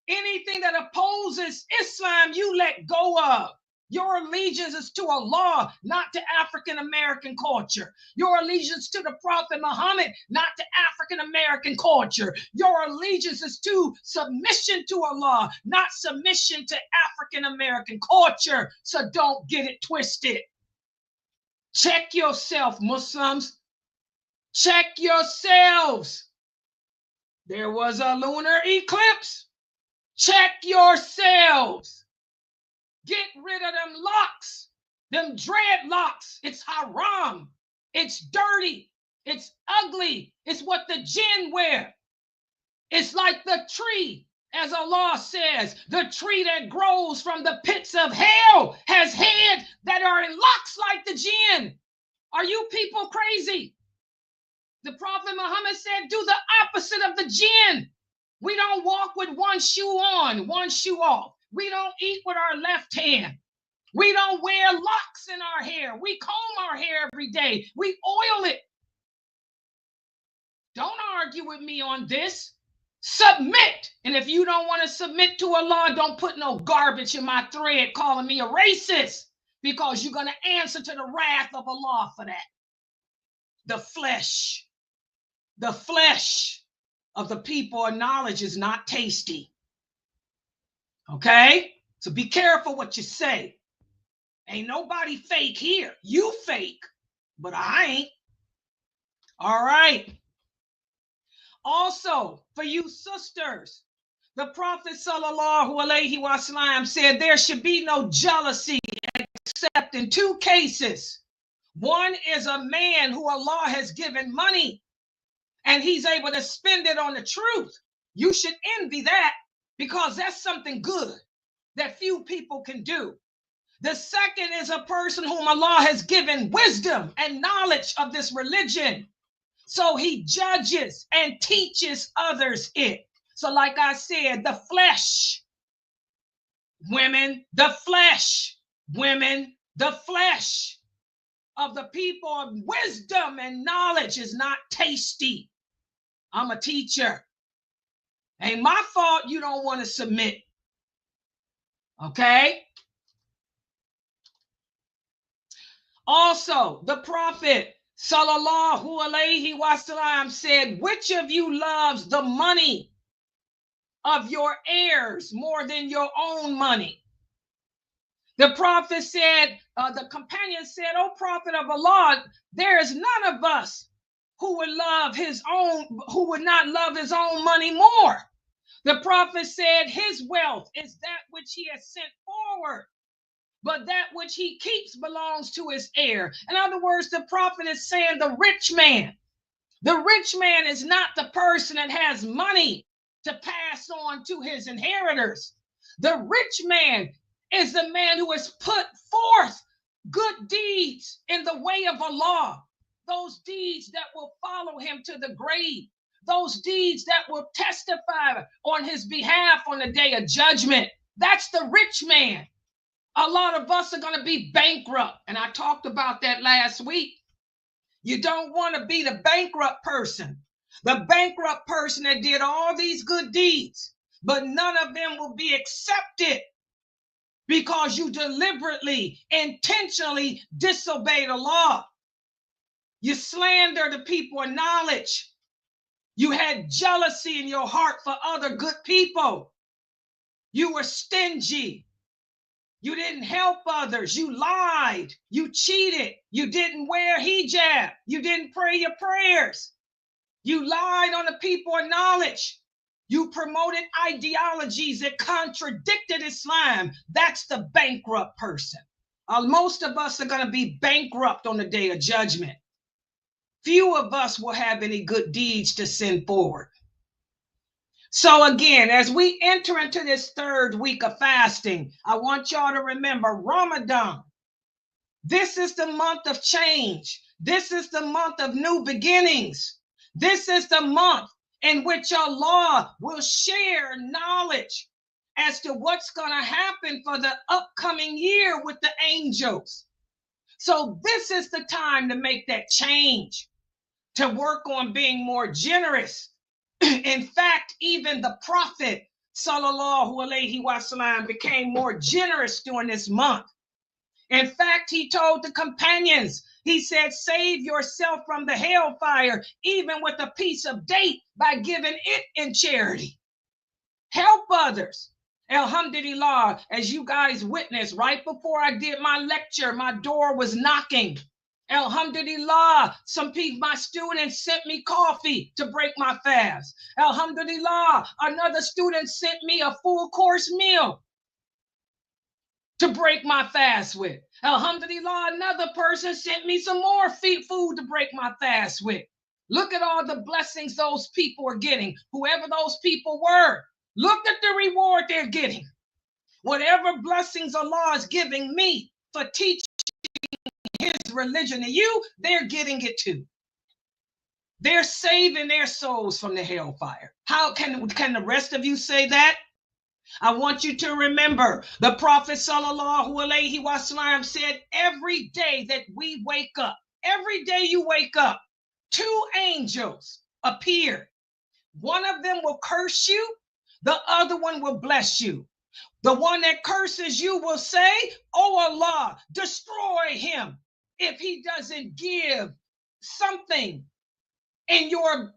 Anything that opposes Islam, you let go of. Your allegiance is to Allah, not to African American culture. Your allegiance to the Prophet Muhammad, not to African American culture. Your allegiance is to submission to Allah, not submission to African American culture. So don't get it twisted. Check yourself, Muslims. Check yourselves. There was a lunar eclipse. Check yourselves. Get rid of them locks, them dreadlocks. It's haram. It's dirty. It's ugly. It's what the jinn wear. It's like the tree, as Allah says, the tree that grows from the pits of hell has heads that are in locks like the jinn. Are you people crazy? The Prophet Muhammad said, do the opposite of the jinn. We don't walk with one shoe on, one shoe off. We don't eat with our left hand. We don't wear locks in our hair. We comb our hair every day. We oil it. Don't argue with me on this. Submit. And if you don't want to submit to Allah, don't put no garbage in my thread calling me a racist, because you're going to answer to the wrath of Allah for that. The flesh of the people of knowledge is not tasty. Okay? So be careful what you say. Ain't nobody fake here. You fake, but I ain't. All right. Also, for you sisters, the Prophet sallallahu alaihi wasallam said there should be no jealousy except in two cases. One is a man who Allah has given money, and he's able to spend it on the truth. You should envy that, because that's something good that few people can do. The second is a person whom Allah has given wisdom and knowledge of this religion. So he judges and teaches others it. So like I said, the flesh, women, the flesh, women, the flesh of the people of wisdom and knowledge is not tasty. I'm a teacher. Ain't my fault you don't want to submit. Okay? Also, the Prophet sallallahu alaihi wasallam said, which of you loves the money of your heirs more than your own money? The Prophet said, the companion said, O Prophet of Allah, there is none of us who would love his own, who would not love his own money more. The Prophet said, his wealth is that which he has sent forward, but that which he keeps belongs to his heir. In other words, the Prophet is saying the rich man is not the person that has money to pass on to his inheritors. The rich man is the man who has put forth good deeds in the way of Allah, those deeds that will follow him to the grave, those deeds that will testify on his behalf on the day of judgment. That's the rich man. A lot of us are going to be bankrupt, and I talked about that last week. You don't want to be the bankrupt person that did all these good deeds, but none of them will be accepted because you deliberately, intentionally disobeyed Allah. You slander the people of knowledge. You had jealousy in your heart for other good people. You were stingy. You didn't help others. You lied. You cheated. You didn't wear hijab. You didn't pray your prayers. You lied on the people of knowledge. You promoted ideologies that contradicted Islam. That's the bankrupt person. Most of us are going to be bankrupt on the day of judgment. Few of us will have any good deeds to send forward. So again, as we enter into this third week of fasting, I want y'all to remember Ramadan. This is the month of change. This is the month of new beginnings. This is the month in which Allah will share knowledge as to what's going to happen for the upcoming year with the angels. So this is the time to make that change, to work on being more generous. In fact, even the Prophet sallallahu alaihi wasallam became more generous during this month. In fact, he told the companions, he said, save yourself from the hellfire, even with a piece of date, by giving it in charity. Help others. Alhamdulillah, as you guys witnessed, right before I did my lecture, my door was knocking. Alhamdulillah, some people, my students sent me coffee to break my fast. Alhamdulillah, another student sent me a full course meal to break my fast with. Alhamdulillah, another person sent me some more food to break my fast with. Look at all the blessings those people are getting, whoever those people were. Look at the reward they're getting. Whatever blessings Allah is giving me for teaching his religion to you, they're getting it too. They're saving their souls from the hellfire. How can the rest of you say that? I want you to remember the Prophet sallallahu alaihi wasallam said, every day that we wake up, every day you wake up, two angels appear. One of them will curse you, the other one will bless you. The one that curses you will say, oh Allah, destroy him if he doesn't give something in your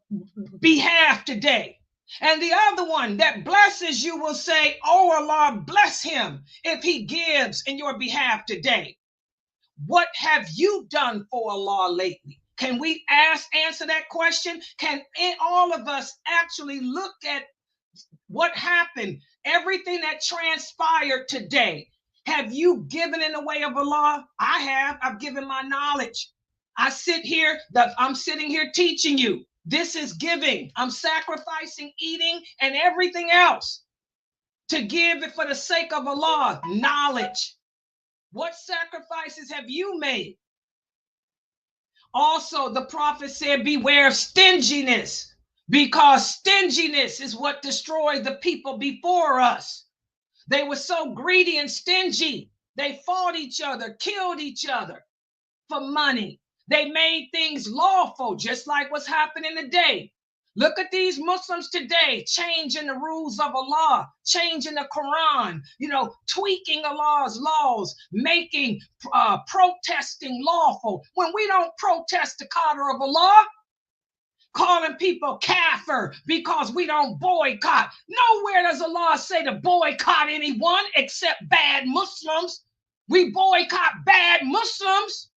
behalf today. And the other one that blesses you will say, oh Allah, bless him if he gives in your behalf today. What have you done for Allah lately? Can we answer that question? Can all of us actually look at what happened, everything that transpired today? Have you given in the way of Allah? I have. I've given my knowledge. I'm sitting here teaching you. This is giving. I'm sacrificing eating and everything else to give it for the sake of Allah. Knowledge. What sacrifices have you made? Also, the prophet said, beware of stinginess, because stinginess is what destroyed the people before us. They were so greedy and stingy. They fought each other, killed each other for money. They made things lawful, just like what's happening today. Look at these Muslims today, changing the rules of Allah, changing the Quran, tweaking Allah's laws, making protesting lawful. When we don't protest the qadr of Allah, calling people kafir because we don't boycott. Nowhere does Allah say to boycott anyone except bad Muslims. We boycott bad Muslims.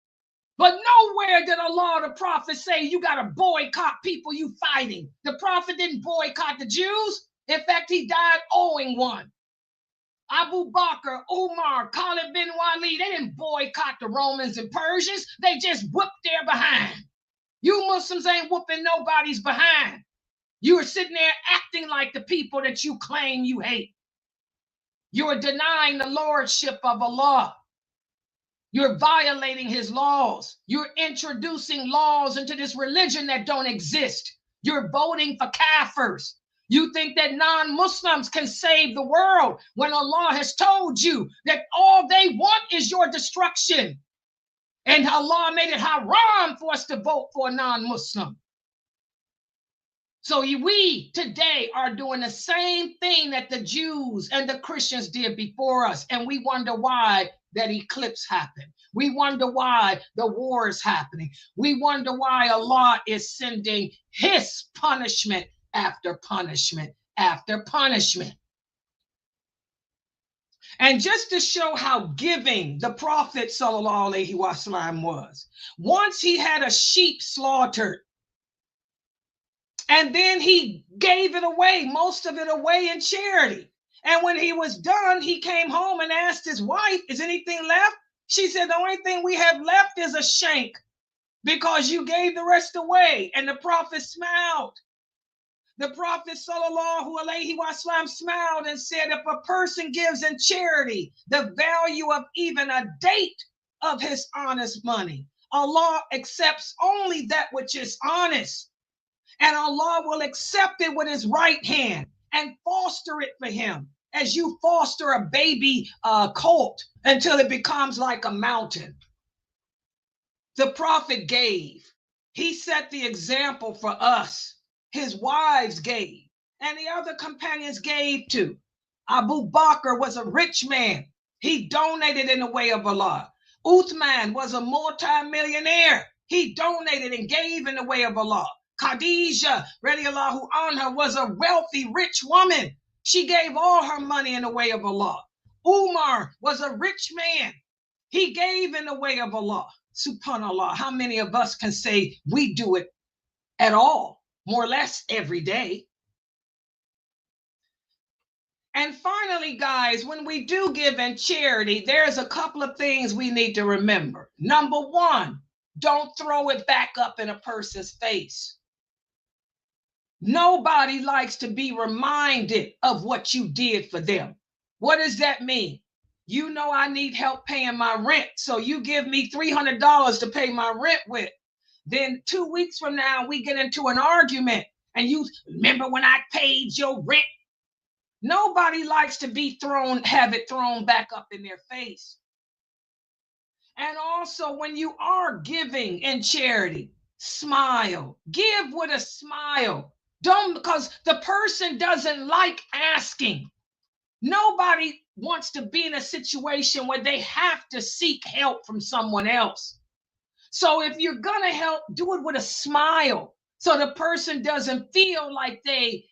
But nowhere did Allah, the prophet, say you got to boycott people you fighting. The prophet didn't boycott the Jews. In fact, he died owing one. Abu Bakr, Umar, Khalid bin Walid, they didn't boycott the Romans and Persians. They just whooped their behind. You Muslims ain't whooping nobody's behind. You are sitting there acting like the people that you claim you hate. You are denying the lordship of Allah. You're violating his laws. You're introducing laws into this religion that don't exist. You're voting for kafirs. You think that non-Muslims can save the world when Allah has told you that all they want is your destruction. And Allah made it haram for us to vote for a non-Muslim. So we today are doing the same thing that the Jews and the Christians did before us. And we wonder why that eclipse happened. We wonder why the war is happening. We wonder why Allah is sending his punishment after punishment after punishment. And just to show how giving the Prophet sallallahu alaihi wasallam was, once he had a sheep slaughtered, and then he gave it away, most of it away in charity. And when he was done, he came home and asked his wife, is anything left? She said, the only thing we have left is a shank because you gave the rest away. And the Prophet smiled. The Prophet sallallahu alaihi wasallam smiled and said, if a person gives in charity the value of even a date of his honest money, Allah accepts only that which is honest. And Allah will accept it with his right hand and foster it for him as you foster a baby colt until it becomes like a mountain. The Prophet gave. He set the example for us. His wives gave, and the other companions gave too. Abu Bakr was a rich man. He donated in the way of Allah. Uthman was a multi-millionaire. He donated and gave in the way of Allah. Khadija, radiallahu anha, was a wealthy, rich woman. She gave all her money in the way of Allah. Umar was a rich man. He gave in the way of Allah. Subhanallah, how many of us can say we do it at all? More or less every day. And finally, guys, when we do give in charity, there's a couple of things we need to remember. Number one, don't throw it back up in a person's face. Nobody likes to be reminded of what you did for them. What does that mean? You know I need help paying my rent, so you give me $300 to pay my rent with. Then 2 weeks from now, we get into an argument, and you remember when I paid your rent? Nobody likes to be have it thrown back up in their face. And also, when you are giving in charity, smile. Give with a smile. Don't, because the person doesn't like asking. Nobody wants to be in a situation where they have to seek help from someone else. So if you're gonna help, do it with a smile, so the person doesn't feel like they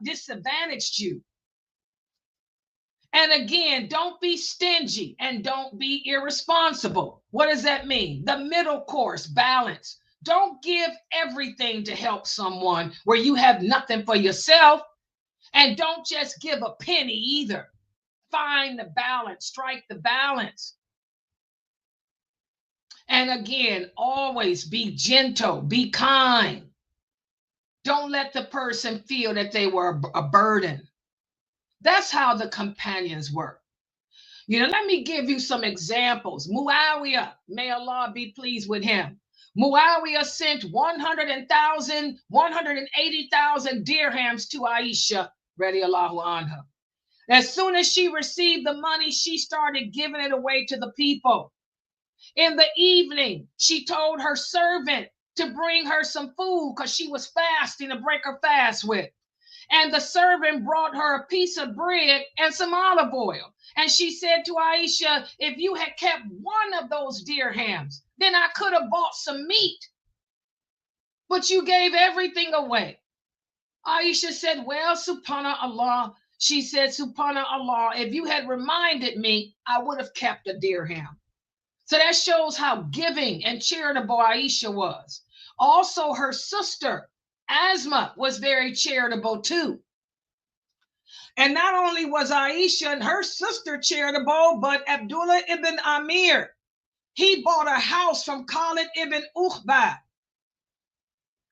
disadvantaged you. And again, don't be stingy and don't be irresponsible. What does that mean? The middle course, balance. Don't give everything to help someone where you have nothing for yourself. And don't just give a penny either. Find the balance, strike the balance. And again, always be gentle, be kind. Don't let the person feel that they were a burden. That's how the companions were. You know, let me give you some examples. Muawiyah, may Allah be pleased with him. Muawiyah sent 180,000 dirhams to Aisha, radiallahu anha. As soon as she received the money, she started giving it away to the people. In the evening, she told her servant to bring her some food because she was fasting to break her fast with. And the servant brought her a piece of bread and some olive oil. And she said to Aisha, if you had kept one of those dirhams, then I could have bought some meat. But you gave everything away. Aisha said, well, subhanallah. She said, subhanallah, if you had reminded me, I would have kept a dirham. So that shows how giving and charitable Aisha was. Also, her sister, Asma, was very charitable too. And not only was Aisha and her sister charitable, but Abdullah ibn Amir, he bought a house from Khalid ibn Uqba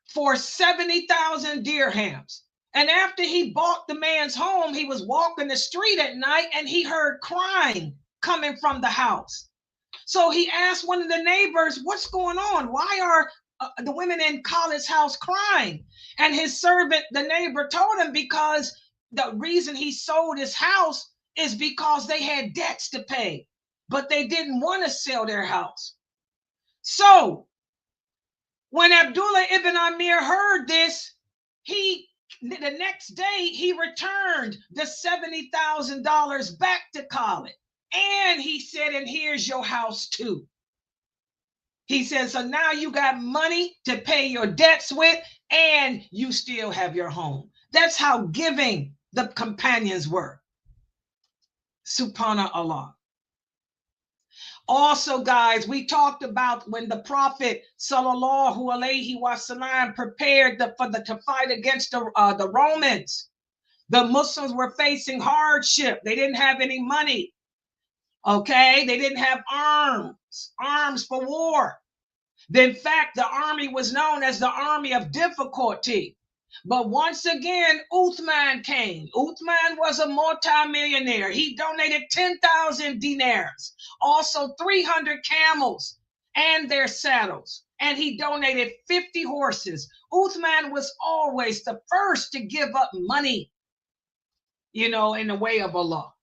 for 70,000 dirhams. And after he bought the man's home, he was walking the street at night and he heard crying coming from the house. So he asked one of the neighbors, what's going on? Why are the women in Khalid's house crying? And his servant, the neighbor, told him because the reason he sold his house is because they had debts to pay, but they didn't want to sell their house. So when Abdullah ibn Amir heard this, the next day he returned the $70,000 back to Khalid. And he said, and here's your house too. He said, so now you got money to pay your debts with, and you still have your home. That's how giving the companions were. Subhanallah. Also, guys, we talked about when the Prophet sallallahu alaihi wasallam prepared to fight against the Romans. The Muslims were facing hardship. They didn't have any money. Okay, they didn't have arms for war. In fact, the army was known as the army of difficulty. But once again, Uthman came. Uthman was a multimillionaire. He donated 10,000 dinars, also 300 camels and their saddles. And he donated 50 horses. Uthman was always the first to give up money, you know, in the way of Allah.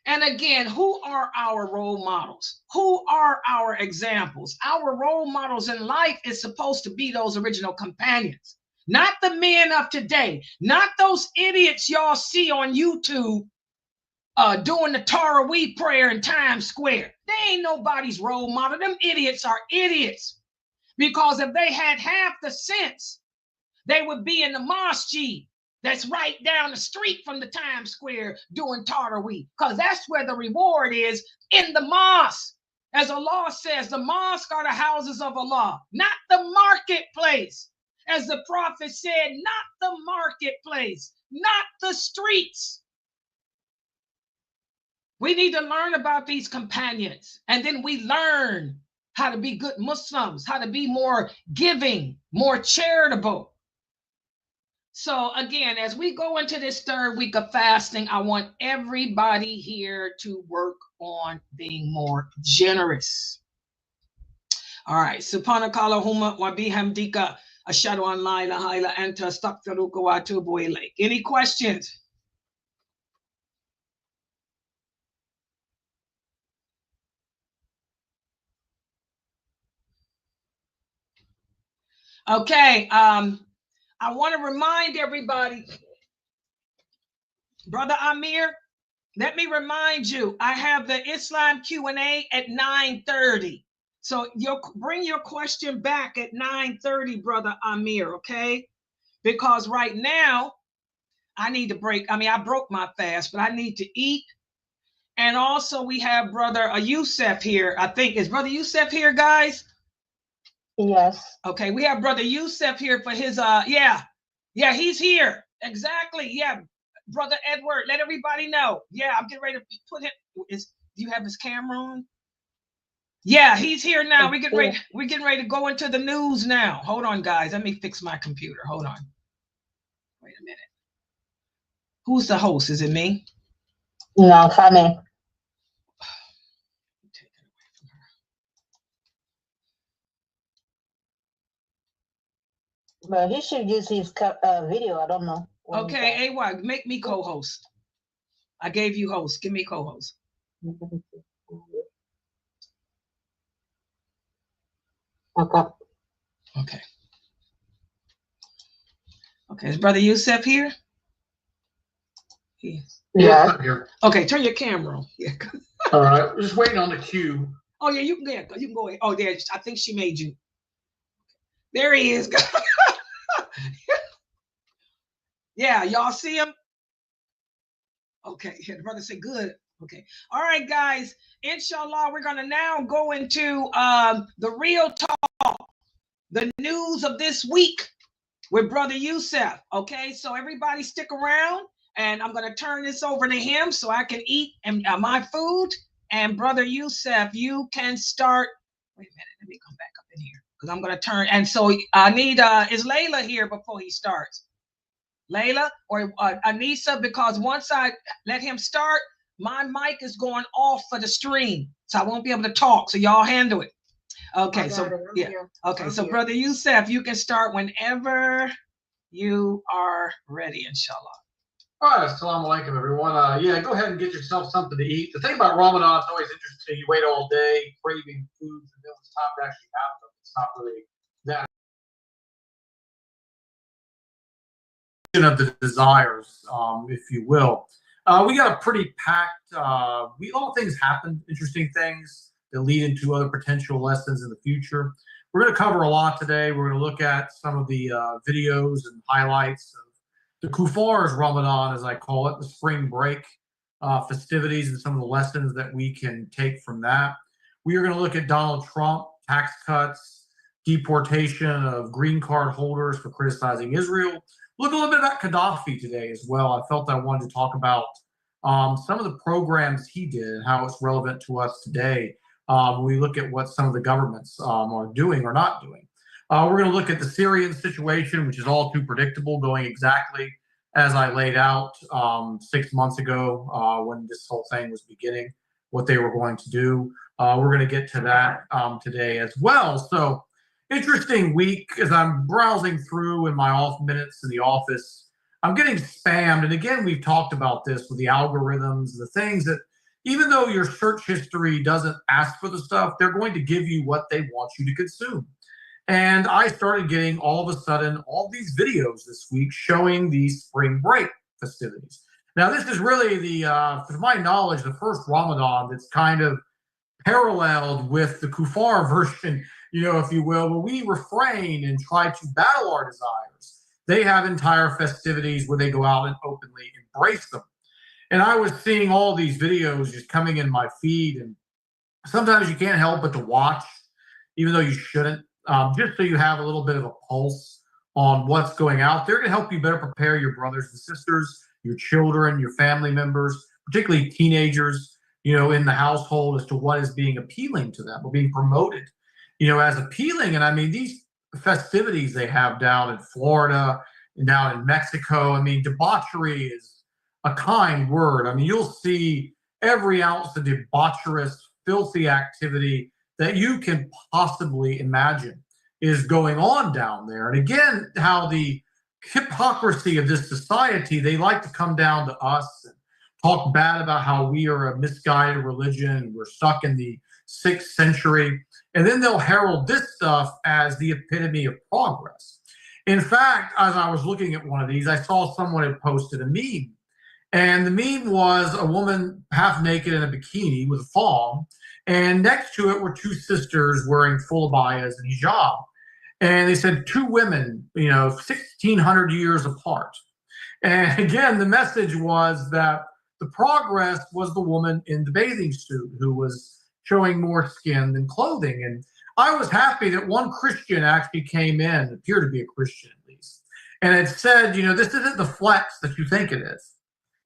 And again, who are our role models? Who are our examples? Our role models in life is supposed to be those original companions, not the men of today, not those idiots y'all see on YouTube doing the Taraweeh prayer in Times Square. They ain't nobody's role model. Them idiots are idiots, because if they had half the sense, they would be in the masjid that's right down the street from the Times Square doing Taraweeh, because that's where the reward is, in the mosque. As Allah says, the mosque are the houses of Allah, not the marketplace. As the Prophet said, not the marketplace, not the streets. We need to learn about these companions, and then we learn how to be good Muslims, how to be more giving, more charitable. So again, as we go into this third week of fasting, I want everybody here to work on being more generous. All right. Subhanakallahumma wa bihamdika ashhadu an la ilaha illa anta astaghfiruka wa atubu ilayk. Any questions? Okay. I want to remind everybody, Brother Amir, let me remind you, I have the Islam Q&A at 9:30. So you'll bring your question back at 9:30, Brother Amir, okay? Because right now, I need to break. I mean, I broke my fast, but I need to eat. And also we have Brother Yusuf here. I think, is Brother Yusuf here, guys? Yes. Okay, we have Brother Yusuf here for his, yeah, he's here. Exactly, yeah. Brother Edward, let everybody know. Yeah, I'm getting ready to put him, do you have his camera on? Yeah, he's here now. We're getting ready to go into the news now. Hold on, guys. Let me fix my computer. Hold on. Wait a minute. Who's the host? Is it me? No, Fami. But he should use his video. I don't know. Okay, AY, make me co-host. I gave you host. Give me co-host. Okay. Okay. Okay, is Brother Yusuf here? Yeah. Here. Okay, turn your camera on. Yeah. All right. We're just waiting on the cue. Oh yeah, you can go ahead. Oh, there. I think she made you. There he is. Yeah, y'all see him? Okay, the brother said good. Okay. All right, guys. Inshallah, we're gonna now go into the real talk, the news of this week with Brother Yusuf. Okay, so everybody stick around, and I'm gonna turn this over to him so I can eat my food. And Brother Yusuf, you can start. Wait a minute, let me come back up in here because I'm gonna turn. And so I need is Laila here before he starts? Laila or Anissa, because once I let him start, my mic is going off for the stream, so I won't be able to talk. So y'all handle it. Okay, so yeah. Okay, so Brother Yusuf, you can start whenever you are ready, inshallah. All right, assalamu alaikum, everyone. Yeah, go ahead and get yourself something to eat. The thing about Ramadan, it's always interesting. You wait all day, craving foods, and then it's time to actually have them. It's not really that of the desires, if you will. We got a pretty packed, a lot of things happen, interesting things that lead into other potential lessons in the future. We're going to cover a lot today. We're going to look at some of the videos and highlights of the Kufar's Ramadan, as I call it, the spring break festivities, and some of the lessons that we can take from that. We are going to look at Donald Trump, tax cuts, deportation of green card holders for criticizing Israel. Look a little bit about Gaddafi today as well. I felt I wanted to talk about some of the programs he did and how it's relevant to us today. We look at what some of the governments are doing or not doing. We're going to look at the Syrian situation, which is all too predictable, going exactly as I laid out 6 months ago when this whole thing was beginning, what they were going to do. We're going to get to that today as well. So interesting week as I'm browsing through in my off minutes in the office. I'm getting spammed. And again, we've talked about this with the algorithms, the things that even though your search history doesn't ask for the stuff, they're going to give you what they want you to consume. And I started getting all of a sudden all these videos this week showing these spring break festivities. Now, this is really to my knowledge, the first Ramadan that's kind of paralleled with the Kufar version, if you will, where we refrain and try to battle our desires. They have entire festivities where they go out and openly embrace them. And I was seeing all these videos just coming in my feed, and sometimes you can't help but to watch, even though you shouldn't, just so you have a little bit of a pulse on what's going out there to help you better prepare your brothers and sisters, your children, your family members, particularly teenagers, in the household as to what is being appealing to them or being promoted, as appealing. And I mean, these festivities they have down in Florida and down in Mexico, I mean, debauchery is a kind word. I mean, you'll see every ounce of debaucherous, filthy activity that you can possibly imagine is going on down there. And again, how the hypocrisy of this society, they like to come down to us and talk bad about how we are a misguided religion, we're stuck in the 6th century, and then they'll herald this stuff as the epitome of progress. In fact, as I was looking at one of these, I saw someone had posted a meme, and the meme was a woman half naked in a bikini with a thong, and next to it were two sisters wearing full abayas and hijab. And they said two women, 1,600 years apart. And again, the message was that the progress was the woman in the bathing suit who was showing more skin than clothing. And I was happy that one Christian actually came in, appeared to be a Christian at least, and it said, this isn't the flex that you think it is,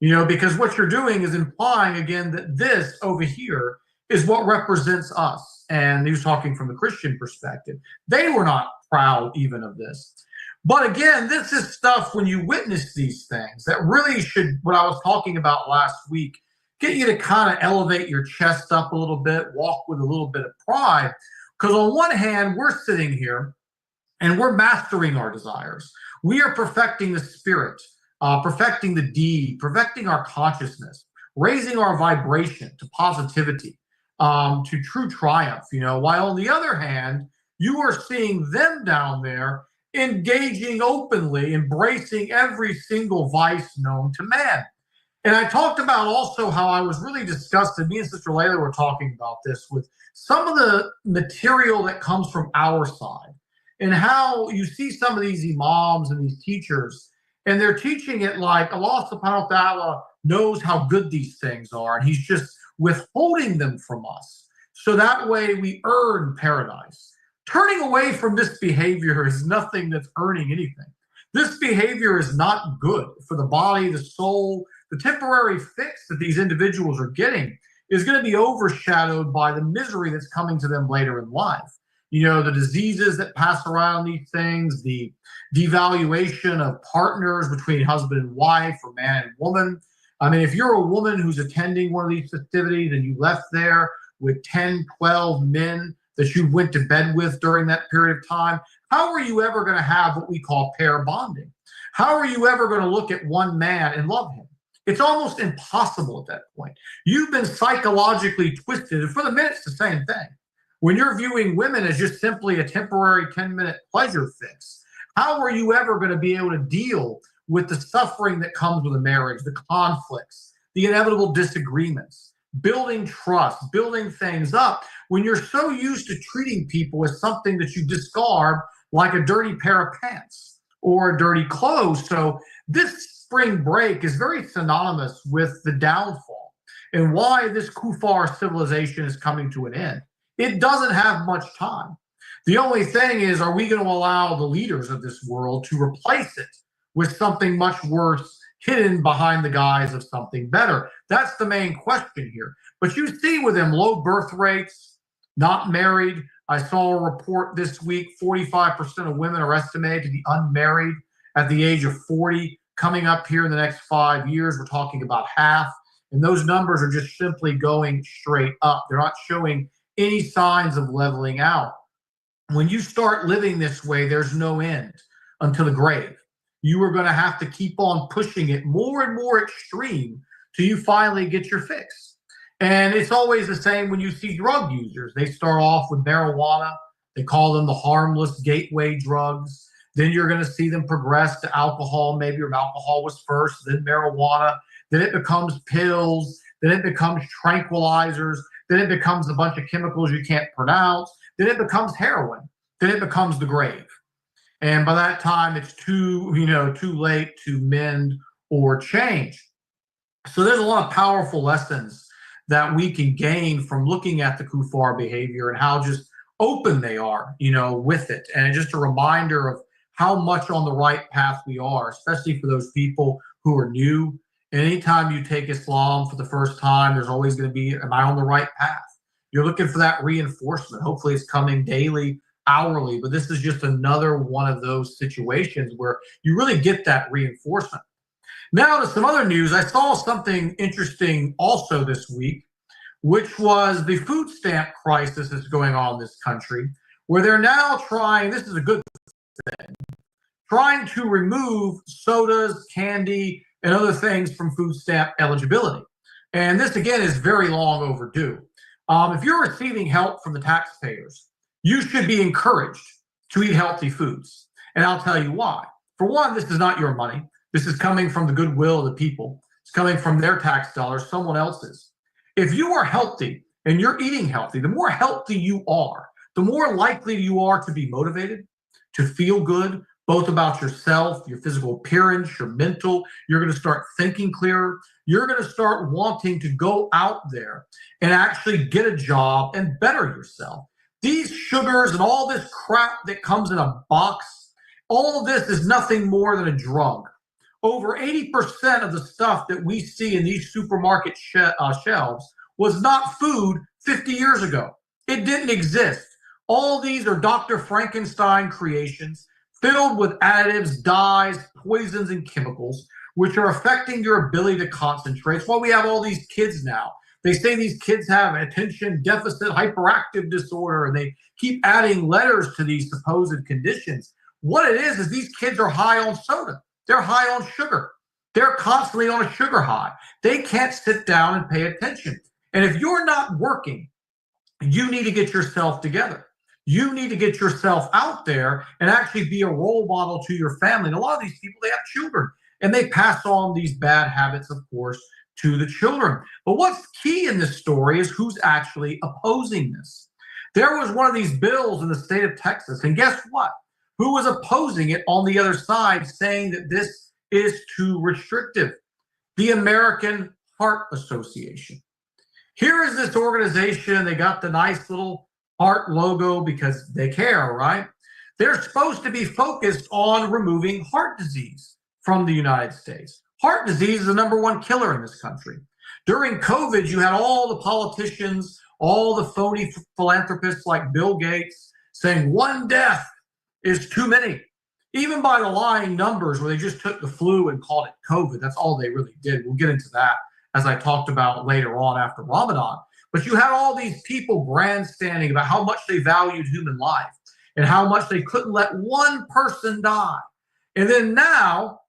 because what you're doing is implying again that this over here is what represents us. And he was talking from the Christian perspective. They were not proud even of this. But again, this is stuff when you witness these things that really should, what I was talking about last week, get you to kind of elevate your chest up a little bit, walk with a little bit of pride. Because on one hand, we're sitting here and we're mastering our desires. We are perfecting the spirit, perfecting the deed, perfecting our consciousness, raising our vibration to positivity, to true triumph, while on the other hand, you are seeing them down there engaging openly, embracing every single vice known to man. And I talked about also how I was really disgusted. Me and Sister Laila were talking about this with some of the material that comes from our side and how you see some of these imams and these teachers, and they're teaching it like Allah subhanahu wa ta'ala knows how good these things are, and he's just withholding them from us. So that way we earn paradise. Turning away from this behavior is nothing that's earning anything. This behavior is not good for the body, the soul. The temporary fix that these individuals are getting is going to be overshadowed by the misery that's coming to them later in life. The diseases that pass around these things, the devaluation of partners between husband and wife or man and woman. I mean, if you're a woman who's attending one of these festivities and you left there with 10, 12 men that you went to bed with during that period of time, how are you ever going to have what we call pair bonding? How are you ever going to look at one man and love him? It's almost impossible at that point. You've been psychologically twisted. And for the men, it's the same thing. When you're viewing women as just simply a temporary 10-minute pleasure fix, how are you ever going to be able to deal with the suffering that comes with a marriage, the conflicts, the inevitable disagreements, building trust, building things up, when you're so used to treating people as something that you discard like a dirty pair of pants or a dirty clothes? So this spring break is very synonymous with the downfall and why this kuffar civilization is coming to an end. It doesn't have much time. The only thing is, are we going to allow the leaders of this world to replace it with something much worse hidden behind the guise of something better? That's the main question here. But you see with them low birth rates, not married. I saw a report this week, 45% of women are estimated to be unmarried at the age of 40. Coming up here in the next 5 years, we're talking about half. And those numbers are just simply going straight up. They're not showing any signs of leveling out. When you start living this way, there's no end until the grave. You are going to have to keep on pushing it more and more extreme till you finally get your fix. And it's always the same when you see drug users. They start off with marijuana. They call them the harmless gateway drugs. Then you're going to see them progress to alcohol. Maybe alcohol was first, then marijuana. Then it becomes pills. Then it becomes tranquilizers. Then it becomes a bunch of chemicals you can't pronounce. Then it becomes heroin. Then it becomes the grave. And by that time, it's too late to mend or change. So there's a lot of powerful lessons that we can gain from looking at the kuffar behavior and how just open they are, with it. And just a reminder of how much on the right path we are, especially for those people who are new. And anytime you take Islam for the first time, there's always going to be, am I on the right path? You're looking for that reinforcement. Hopefully it's coming daily, hourly, but this is just another one of those situations where you really get that reinforcement. Now to some other news. I saw something interesting also this week, which was the food stamp crisis that's going on in this country, where they're now trying, this is a good thing, trying to remove sodas, candy, and other things from food stamp eligibility. And this, again, is very long overdue. If you're receiving help from the taxpayers, you should be encouraged to eat healthy foods. And I'll tell you why. For one, this is not your money. This is coming from the goodwill of the people. It's coming from their tax dollars, someone else's. If you are healthy and you're eating healthy, the more healthy you are, the more likely you are to be motivated, to feel good, both about yourself, your physical appearance, your mental. You're going to start thinking clearer. You're going to start wanting to go out there and actually get a job and better yourself. These sugars and all this crap that comes in a box, all of this is nothing more than a drug. Over 80% of the stuff that we see in these supermarket shelves was not food 50 years ago. It didn't exist. All these are Dr. Frankenstein creations, filled with additives, dyes, poisons, and chemicals, which are affecting your ability to concentrate. That's why we have all these kids now. They say these kids have attention deficit hyperactive disorder, and they keep adding letters to these supposed conditions. What it is these kids are high on soda. They're high on sugar. They're constantly on a sugar high. They can't sit down and pay attention. And if you're not working, you need to get yourself together. You need to get yourself out there and actually be a role model to your family. And a lot of these people, they have children, and they pass on these bad habits, of course, to the children. But what's key in this story is who's actually opposing this. There was one of these bills in the state of Texas, and guess what? Who was opposing it on the other side, saying that this is too restrictive? The American Heart Association. Here is this organization. They got the nice little heart logo because they care, right? They're supposed to be focused on removing heart disease from the United States. Heart disease is the #1 killer in this country. During COVID, you had all the politicians, all the phony philanthropists like Bill Gates saying 1 death is too many. Even by the lying numbers where they just took the flu and called it COVID. That's all they really did. We'll get into that as I talked about later on after Ramadan. But you had all these people grandstanding about how much they valued human life and how much they couldn't let one person die. And then now,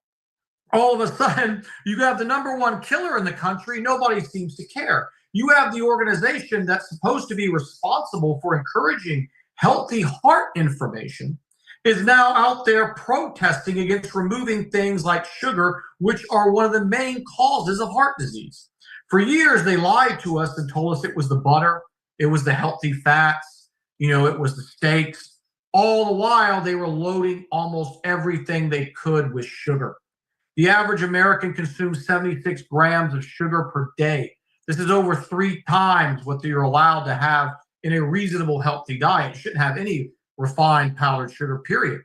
all of a sudden, you have the #1 killer in the country. Nobody seems to care. You have the organization that's supposed to be responsible for encouraging healthy heart information is now out there protesting against removing things like sugar, which are one of the main causes of heart disease. For years, they lied to us and told us it was the butter, it was the healthy fats, it was the steaks. All the while, they were loading almost everything they could with sugar. The average American consumes 76 grams of sugar per day. This is over 3 times what you're allowed to have in a reasonable, healthy diet. You shouldn't have any refined powdered sugar, period.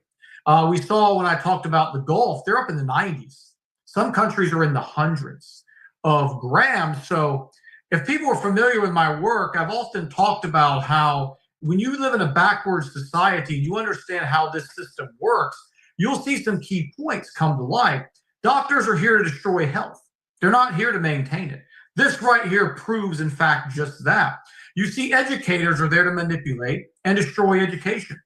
We saw when I talked about the Gulf, they're up in the 90s. Some countries are in the hundreds of grams. So if people are familiar with my work, I've often talked about how when you live in a backwards society, you understand how this system works, you'll see some key points come to light. Doctors are here to destroy health. They're not here to maintain it. This right here proves, in fact, just that. You see, educators are there to manipulate and destroy education.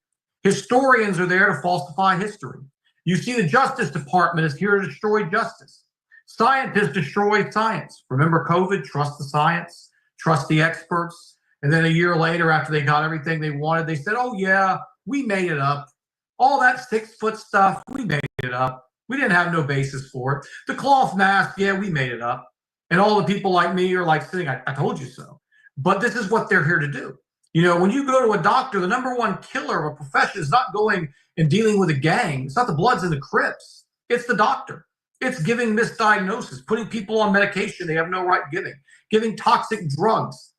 Historians are there to falsify history. You see, the Justice Department is here to destroy justice. Scientists destroy science. Remember COVID? Trust the science, trust the experts. And then a year later, after they got everything they wanted, they said, oh, yeah, we made it up. All that 6-foot stuff, we made it up. We didn't have no basis for it. The cloth mask, yeah, we made it up. And all the people like me are like sitting, I told you so. But this is what they're here to do. When you go to a doctor, the #1 killer of a profession is not going and dealing with a gang. It's not the Bloods and the Crips. It's the doctor. It's giving misdiagnosis, putting people on medication they have no right giving toxic drugs.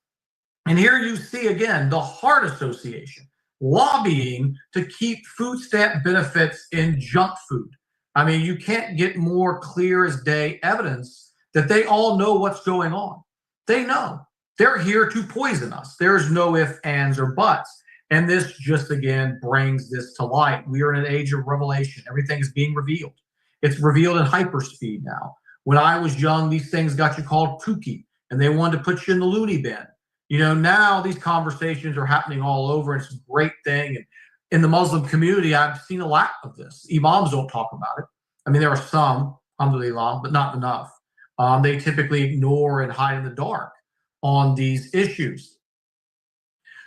And here you see, again, the Heart Association lobbying to keep food stamp benefits in junk food. I mean, you can't get more clear as day evidence that they all know what's going on. They know. They're here to poison us. There's no ifs, ands, or buts. And this just, again, brings this to light. We are in an age of revelation. Everything is being revealed. It's revealed in hyperspeed now. When I was young, these things got you called kooky, and they wanted to put you in the loony bin. Now these conversations are happening all over, and it's a great thing. And in the Muslim community, I've seen a lot of this. Imams don't talk about it. I mean, there are some, alhamdulillah, but not enough. They typically ignore and hide in the dark on these issues.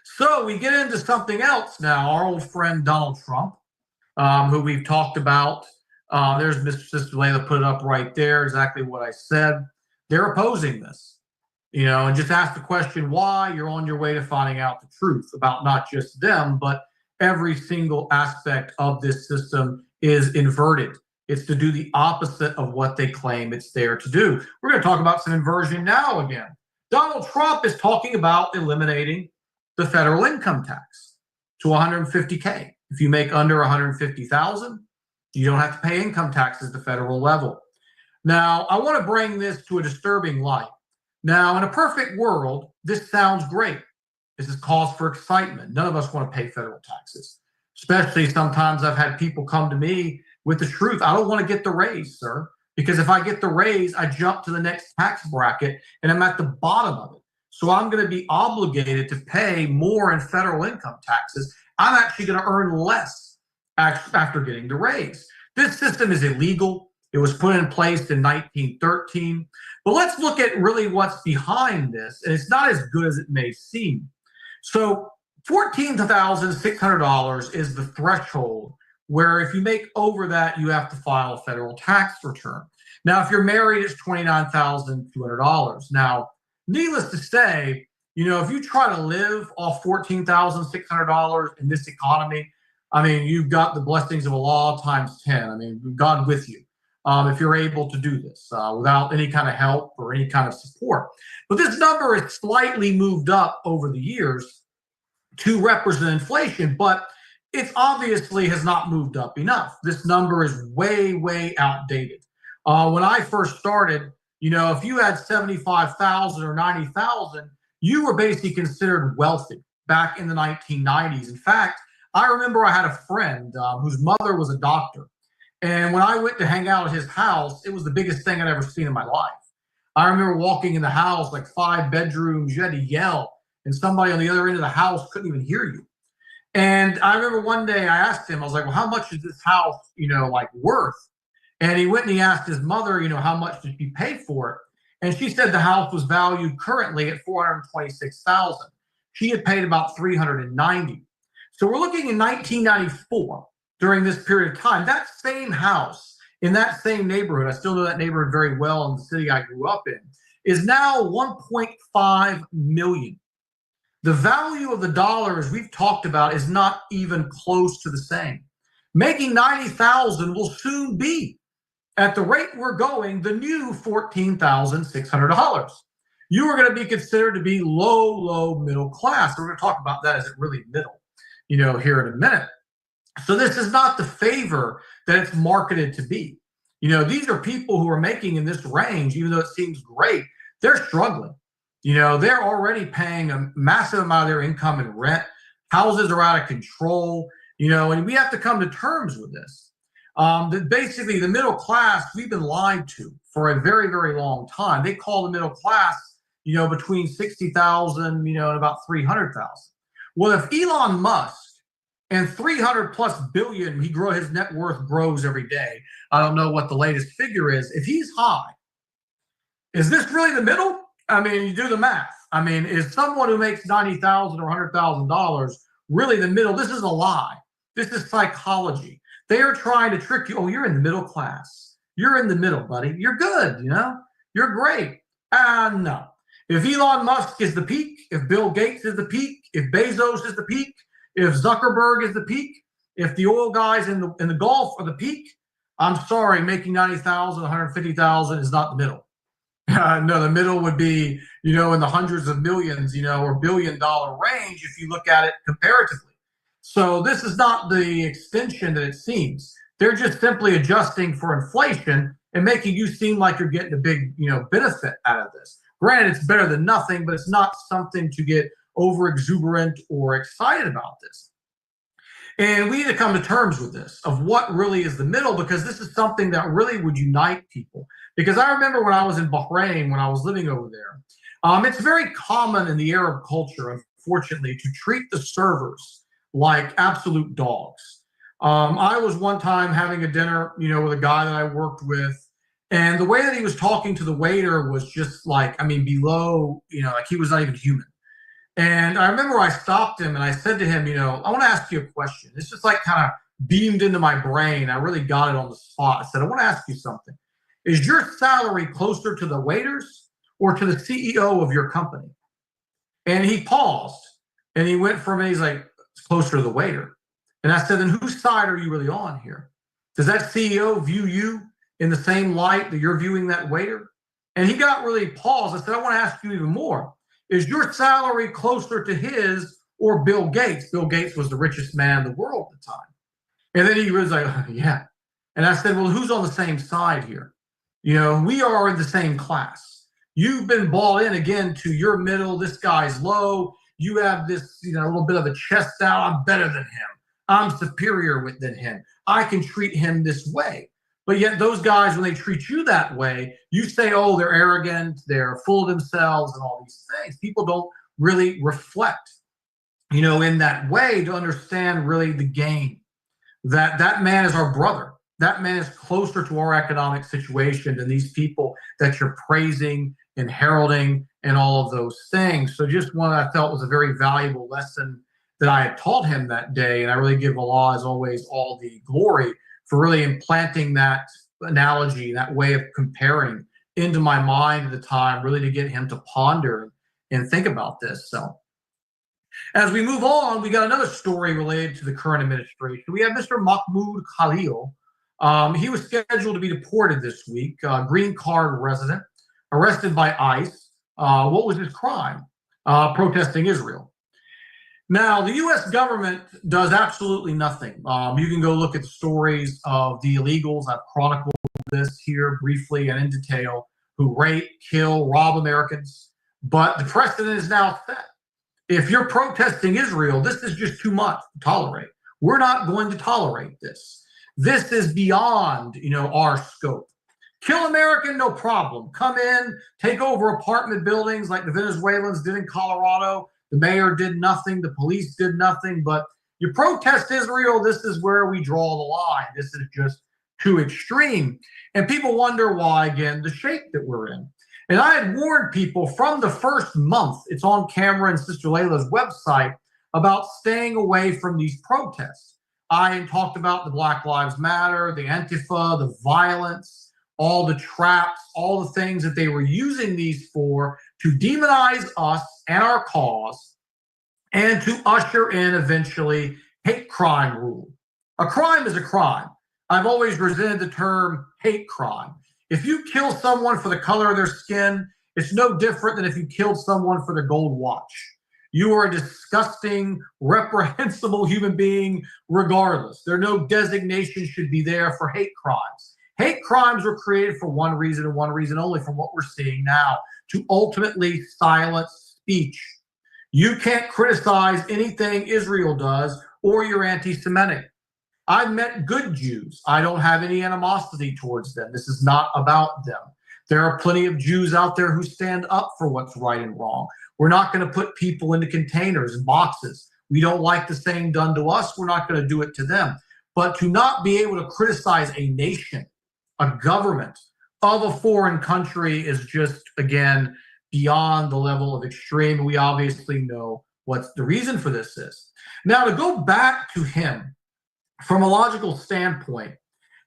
So we get into something else now. Our old friend Donald Trump, who we've talked about. There's Sister Laila put it up right there, exactly what I said. They're opposing this, and just ask the question why. You're on your way to finding out the truth about not just them, but every single aspect of this system is inverted. It's to do the opposite of what they claim it's there to do. We're going to talk about some inversion now again. Donald Trump is talking about eliminating the federal income tax to $150K. If you make under $150,000, you don't have to pay income taxes at the federal level. Now, I want to bring this to a disturbing light. Now, in a perfect world, this sounds great. This is cause for excitement. None of us want to pay federal taxes. Especially sometimes I've had people come to me with the truth. I don't want to get the raise, sir, because if I get the raise, I jump to the next tax bracket and I'm at the bottom of it. So I'm going to be obligated to pay more in federal income taxes. I'm actually going to earn less after getting the raise. This system is illegal. It was put in place in 1913. But let's look at really what's behind this. And it's not as good as it may seem. So $14,600 is the threshold where if you make over that, you have to file a federal tax return. Now, if you're married, it's $29,200. Now, needless to say, if you try to live off $14,600 in this economy, I mean, you've got the blessings of Allah times 10. I mean, God with you. If you're able to do this without any kind of help or any kind of support. But this number is slightly moved up over the years to represent inflation, but it obviously has not moved up enough. This number is way, way outdated. When I first started, if you had 75,000 or 90,000, you were basically considered wealthy back in the 1990s. In fact, I remember I had a friend whose mother was a doctor. And when I went to hang out at his house, it was the biggest thing I'd ever seen in my life. I remember walking in the house, like 5 bedrooms, you had to yell, and somebody on the other end of the house couldn't even hear you. And I remember one day I asked him, I was like, well, how much is this house, worth? And he went and he asked his mother, how much did she pay for it? And she said the house was valued currently at $426,000. She had paid about $390,000. So we're looking in 1994. During this period of time, that same house in that same neighborhood, I still know that neighborhood very well in the city I grew up in, is now $1.5 million. The value of the dollar, as we've talked about, is not even close to the same. Making $90,000 will soon be, at the rate we're going, the new $14,600. You are going to be considered to be low middle class. We're going to talk about that as it really middle, here in a minute. So this is not the favor that it's marketed to be. These are people who are making in this range, even though it seems great, they're struggling. They're already paying a massive amount of their income in rent. Houses are out of control, and we have to come to terms with this. That basically the middle class, we've been lied to for a very, very long time. They call the middle class, between 60,000, and about 300,000. Well, if Elon Musk and 300 plus billion, his net worth grows every day. I don't know what the latest figure is. If he's high, is this really the middle? I mean, you do the math. I mean, is someone who makes $90,000 or $100,000 really the middle? This is a lie. This is psychology. They are trying to trick you. Oh, you're in the middle class. You're in the middle, buddy. You're good, You're great. No. If Elon Musk is the peak, if Bill Gates is the peak, if Bezos is the peak, if Zuckerberg is the peak, if the oil guys in the Gulf are the peak, I'm sorry, making $90,000, $150,000 is not the middle. No, the middle would be, in the hundreds of millions, or $1 billion range if you look at it comparatively. So this is not the extension that it seems. They're just simply adjusting for inflation and making you seem like you're getting a big, benefit out of this. Granted, it's better than nothing, but it's not something to get over exuberant or excited about this. And we need to come to terms with this, of what really is the middle, because this is something that really would unite people. Because I remember when I was in Bahrain, when I was living over there, it's very common in the Arab culture, unfortunately, to treat the servers like absolute dogs. I was one time having a dinner, with a guy that I worked with, and the way that he was talking to the waiter was just like, below, like he was not even human. And I remember I stopped him and I said to him, I want to ask you a question. It's just like kind of beamed into my brain. I really got it on the spot. I said, I want to ask you something. Is your salary closer to the waiters or to the CEO of your company? And he paused and he went for me. He's like, it's closer to the waiter. And I said, then whose side are you really on here? Does that CEO view you in the same light that you're viewing that waiter? And he got really paused. I said, I want to ask you even more. Is your salary closer to his or Bill Gates? Bill Gates was the richest man in the world at the time. And then he was like, yeah. And I said, well, who's on the same side here? We are in the same class. You've been bought in again to your middle. This guy's low. You have this, a little bit of a chest out. I'm better than him. I'm superior than him. I can treat him this way. But yet those guys, when they treat you that way, you say, oh, they're arrogant, they're full of themselves and all these things. People don't really reflect, in that way to understand really the game. That man is our brother. That man is closer to our economic situation than these people that you're praising and heralding and all of those things. So just one I felt was a very valuable lesson that I had taught him that day. And I really give Allah, as always, all the glory for really implanting that analogy, that way of comparing into my mind at the time, really to get him to ponder and think about this. So as we move on, we got another story related to the current administration. We have Mr. Mahmoud Khalil. He was scheduled to be deported this week, green card resident, arrested by ICE. What was his crime? Protesting Israel. Now, the U.S. government does absolutely nothing. You can go look at the stories of the illegals. I've chronicled this here briefly and in detail, who rape, kill, rob Americans. But the precedent is now set. If you're protesting Israel, this is just too much to tolerate. We're not going to tolerate this. This is beyond, our scope. Kill American, no problem. Come in, take over apartment buildings like the Venezuelans did in Colorado. The mayor did nothing. The police did nothing. But you protest Israel, this is where we draw the line. This is just too extreme. And people wonder why, again, the shape that we're in. And I had warned people from the first month, it's on camera in Sister Laila's website, about staying away from these protests. I talked about the Black Lives Matter, the Antifa, the violence, all the traps, all the things that they were using these for to demonize us and our cause, and to usher in eventually hate crime rule. A crime is a crime. I've always resented the term hate crime. If you kill someone for the color of their skin, it's no different than if you killed someone for their gold watch. You are a disgusting, reprehensible human being regardless. There no designation should be there for hate crimes. Hate crimes were created for one reason and one reason only, from what we're seeing now, to ultimately silence speech. You can't criticize anything Israel does or you're anti-Semitic. I've met good Jews. I don't have any animosity towards them. This is not about them. There are plenty of Jews out there who stand up for what's right and wrong. We're not going to put people into containers and boxes. We don't like the same done to us. We're not going to do it to them. But to not be able to criticize a nation, a government of a foreign country is just, again, beyond the level of extreme. We obviously know what the reason for this is. Now, to go back to him, from a logical standpoint,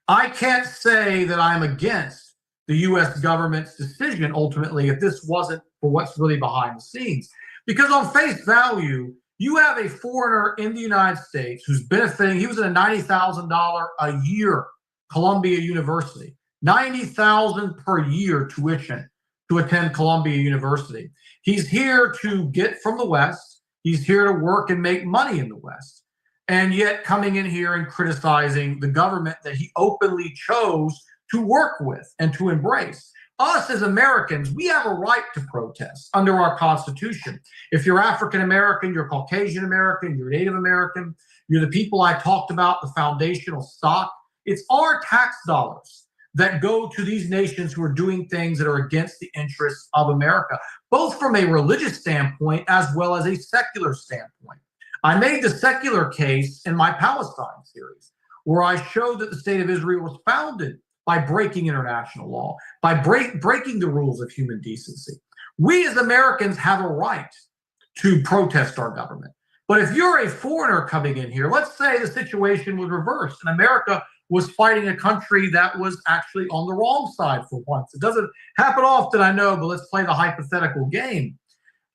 I can't say that I'm against the U.S. government's decision ultimately if this wasn't for what's really behind the scenes. Because on face value, you have a foreigner in the United States who's benefiting. He was in a $90,000 a year Columbia University, $90,000 per year tuition to attend Columbia University. He's here to get from the West. He's here to work and make money in the West. And yet coming in here and criticizing the government that he openly chose to work with and to embrace. Us as Americans, we have a right to protest under our Constitution. If you're African American, you're Caucasian American, you're Native American, you're the people I talked about, the foundational stock, it's our tax dollars that go to these nations who are doing things that are against the interests of America, both from a religious standpoint as well as a secular standpoint. I made the secular case in my Palestine series, where I showed that the state of Israel was founded by breaking international law, by breaking the rules of human decency. We as Americans have a right to protest our government. But if you're a foreigner coming in here, let's say the situation was reversed and America was fighting a country that was actually on the wrong side for once. It doesn't happen often, I know, but let's play the hypothetical game.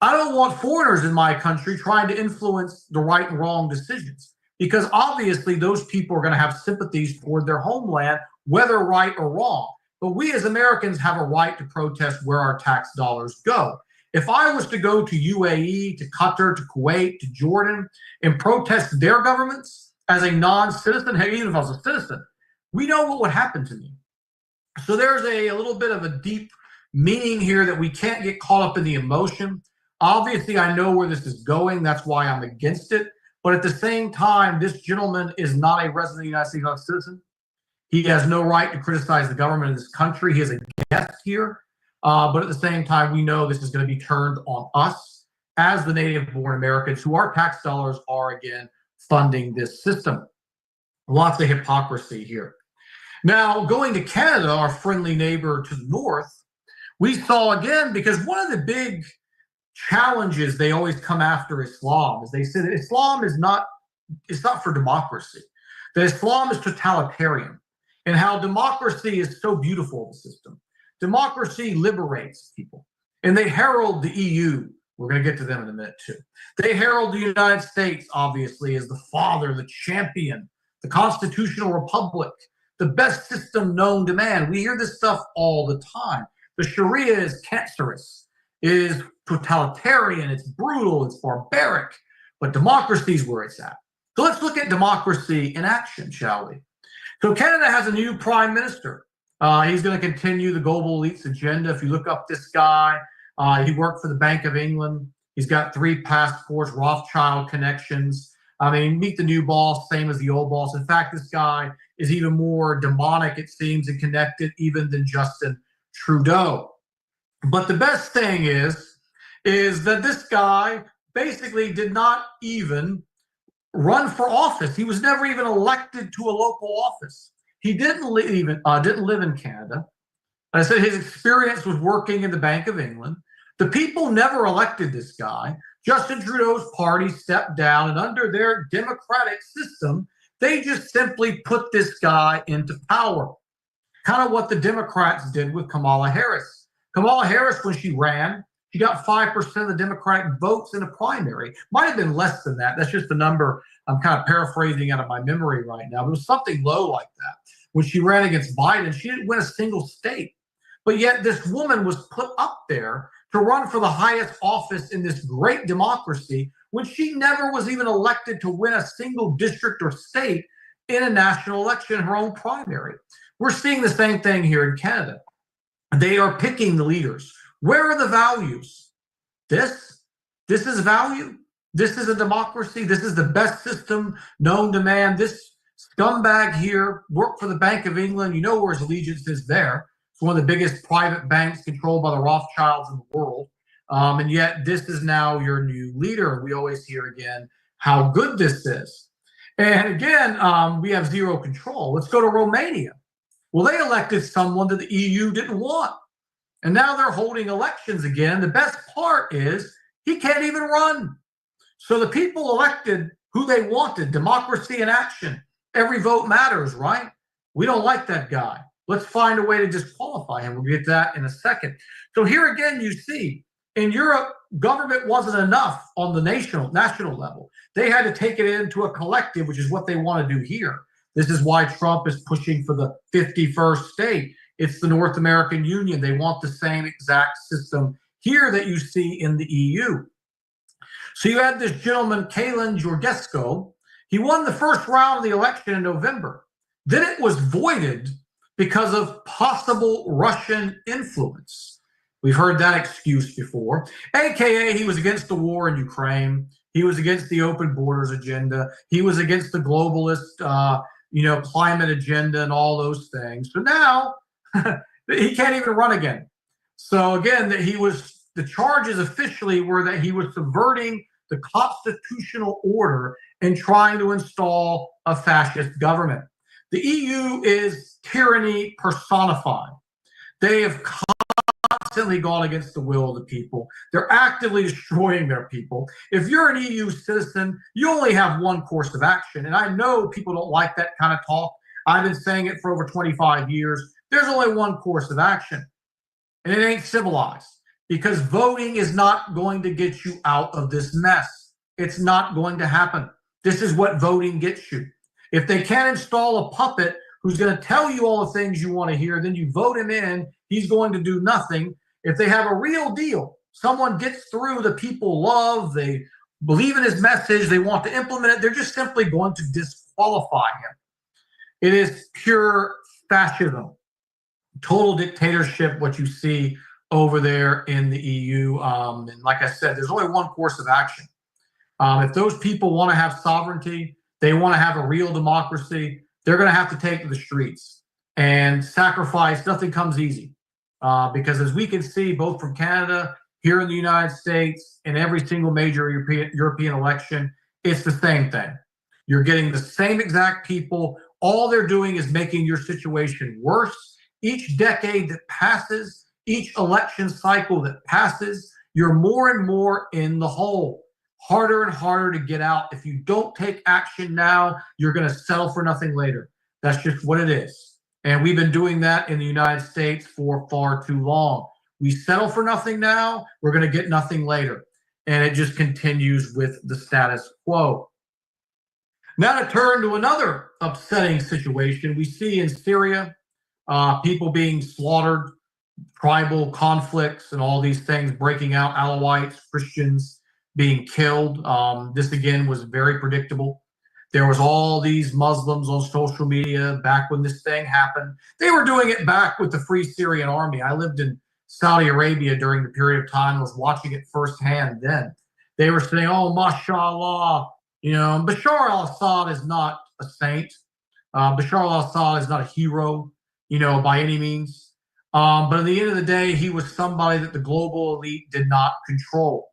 I don't want foreigners in my country trying to influence the right and wrong decisions, because obviously those people are going to have sympathies toward their homeland, whether right or wrong. But we as Americans have a right to protest where our tax dollars go. If I was to go to UAE, to Qatar, to Kuwait, to Jordan, and protest their governments as a non-citizen, hey, even if I was a citizen, we know what would happen to me. So there's a little bit of a deep meaning here that we can't get caught up in the emotion. Obviously, I know where this is going. That's why I'm against it. But at the same time, this gentleman is not a resident of the United States, not a citizen. He has no right to criticize the government of this country. He is a guest here. But at the same time, we know this is going to be turned on us as the native-born Americans who our tax dollars are, again, funding this system. Lots of hypocrisy here. Now, going to Canada, our friendly neighbor to the north, we saw again, because one of the big challenges they always come after Islam is they say that Islam is not, it's not for democracy, that Islam is totalitarian, and how democracy is so beautiful, the system. Democracy liberates people, and they herald the EU. We're going to get to them in a minute too. They herald the United States, obviously, as the father, the champion, the constitutional republic, the best system known to man. We hear this stuff all the time. The Sharia is cancerous, it is totalitarian, it's brutal, it's barbaric, but democracy is where it's at. So let's look at democracy in action, shall we? So Canada has a new prime minister. He's going to continue the global elites agenda. If you look up this guy, he worked for the Bank of England. He's got 3 passports, Rothschild connections. I mean, meet the new boss, same as the old boss. In fact, this guy is even more demonic, it seems, and connected even than Justin Trudeau. But the best thing is that this guy basically did not even run for office. He was never even elected to a local office. He didn't live in Canada. I said his experience was working in the Bank of England. The people never elected this guy. Justin Trudeau's party stepped down, and under their democratic system, they just simply put this guy into power. Kind of what the Democrats did with Kamala Harris. Kamala Harris, when she ran, she got 5% of the Democratic votes in a primary. Might have been less than that. That's just the number I'm kind of paraphrasing out of my memory right now. But it was something low like that. When she ran against Biden, she didn't win a single state. But yet this woman was put up there to run for the highest office in this great democracy when she never was even elected to win a single district or state in a national election in her own primary. We're seeing the same thing here in Canada. They are picking the leaders. Where are the values? This is value. This is a democracy. This is the best system known to man. This scumbag here worked for the Bank of England. You know where his allegiance is there. It's one of the biggest private banks controlled by the Rothschilds in the world. And yet this is now your new leader. We always hear again how good this is. And again, we have zero control. Let's go to Romania. Well, they elected someone that the EU didn't want. And now they're holding elections again. The best part is he can't even run. So the people elected who they wanted, democracy in action. Every vote matters, right? We don't like that guy. Let's find a way to disqualify him. We'll get to that in a second. So here again, you see, in Europe, government wasn't enough on the national level. They had to take it into a collective, which is what they want to do here. This is why Trump is pushing for the 51st state. It's the North American Union. They want the same exact system here that you see in the EU. So you had this gentleman, Kalin Georgescu. He won the first round of the election in November. Then it was voided because of possible Russian influence. We've heard that excuse before. AKA, he was against the war in Ukraine. He was against the open borders agenda. He was against the globalist, climate agenda and all those things. So now he can't even run again. So again, the charges officially were that he was subverting the constitutional order and trying to install a fascist government. The EU is tyranny personified. They have constantly gone against the will of the people. They're actively destroying their people. If you're an EU citizen, you only have one course of action. And I know people don't like that kind of talk. I've been saying it for over 25 years. There's only one course of action, and it ain't civilized, because voting is not going to get you out of this mess. It's not going to happen. This is what voting gets you. If they can't install a puppet who's going to tell you all the things you want to hear, then you vote him in, he's going to do nothing. If they have a real deal, someone gets through the people love, they believe in his message, they want to implement it, they're just simply going to disqualify him. It is pure fascism, total dictatorship, what you see over there in the EU. And like I said, there's only one course of action. If those people want to have sovereignty, they want to have a real democracy, they're going to have to take to the streets and sacrifice. Nothing comes easy because as we can see, both from Canada, here in the United States, in every single major European election, it's the same thing. You're getting the same exact people. All they're doing is making your situation worse. Each decade that passes, each election cycle that passes, you're more and more in the hole. Harder and harder to get out. If you don't take action now, you're going to settle for nothing later. That's just what it is. And we've been doing that in the United States for far too long. We settle for nothing now, we're going to get nothing later. And it just continues with the status quo. Now to turn to another upsetting situation we see in Syria, people being slaughtered, tribal conflicts and all these things breaking out, Alawites, Christians being killed. This again was very predictable. There was all these Muslims on social media back when this thing happened. They were doing it back with the Free Syrian Army. I lived in Saudi Arabia during the period of time. I was watching it firsthand then. They were saying, oh, mashallah, Bashar al-Assad is not a saint. Bashar al-Assad is not a hero, by any means. But at the end of the day, he was somebody that the global elite did not control.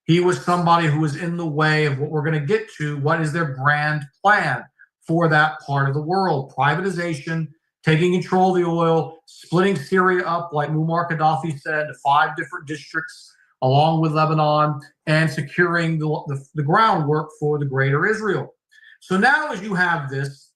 He was somebody who was in the way of what we're going to get to. What is their grand plan for that part of the world? Privatization, taking control of the oil, splitting Syria up, like Muammar Gaddafi said, to 5 different districts, along with Lebanon, and securing the groundwork for the greater Israel. So now as you have this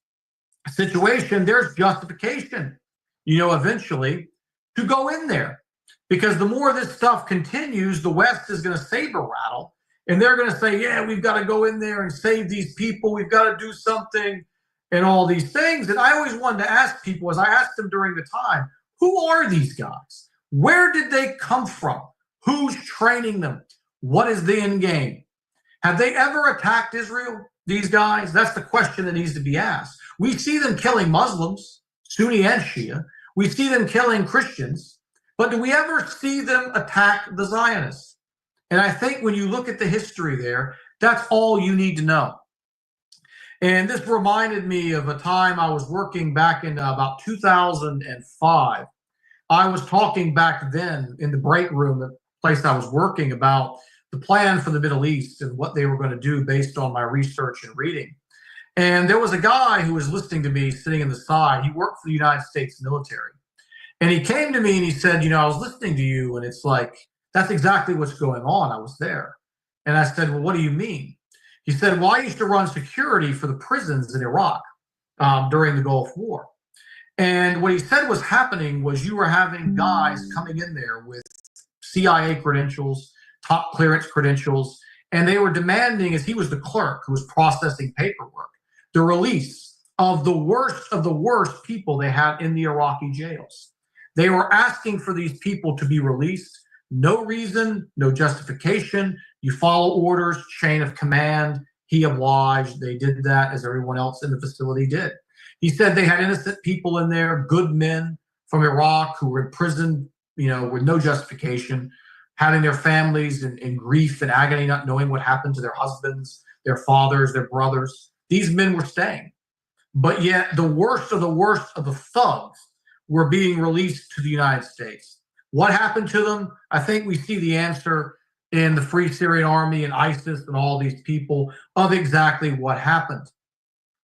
situation, there's justification, eventually to go in there. Because the more this stuff continues, the West is going to saber rattle, and they're going to say, yeah, we've got to go in there and save these people. We've got to do something and all these things. And I always wanted to ask people, as I asked them during the time, who are these guys? Where did they come from? Who's training them? What is the end game? Have they ever attacked Israel, these guys? That's the question that needs to be asked. We see them killing Muslims, Sunni and Shia. We see them killing Christians. But do we ever see them attack the Zionists? And I think when you look at the history there, that's all you need to know. And this reminded me of a time I was working back in about 2005. I was talking back then in the break room, the place I was working, about the plan for the Middle East and what they were going to do based on my research and reading. And there was a guy who was listening to me sitting in the side. He worked for the United States military. And he came to me and he said, I was listening to you, and it's like, that's exactly what's going on. I was there. And I said, well, what do you mean? He said, well, I used to run security for the prisons in Iraq during the Gulf War. And what he said was happening was you were having guys coming in there with CIA credentials, top clearance credentials, and they were demanding, as he was the clerk who was processing paperwork, the release of the worst people they had in the Iraqi jails. They were asking for these people to be released. No reason, no justification. You follow orders, chain of command. He obliged. They did that as everyone else in the facility did. He said they had innocent people in there, good men from Iraq who were imprisoned, with no justification, having their families in grief and agony, not knowing what happened to their husbands, their fathers, their brothers. These men were staying. But yet the worst of the thugs were being released to the United States. What happened to them? I think we see the answer in the Free Syrian Army and ISIS and all these people of exactly what happened.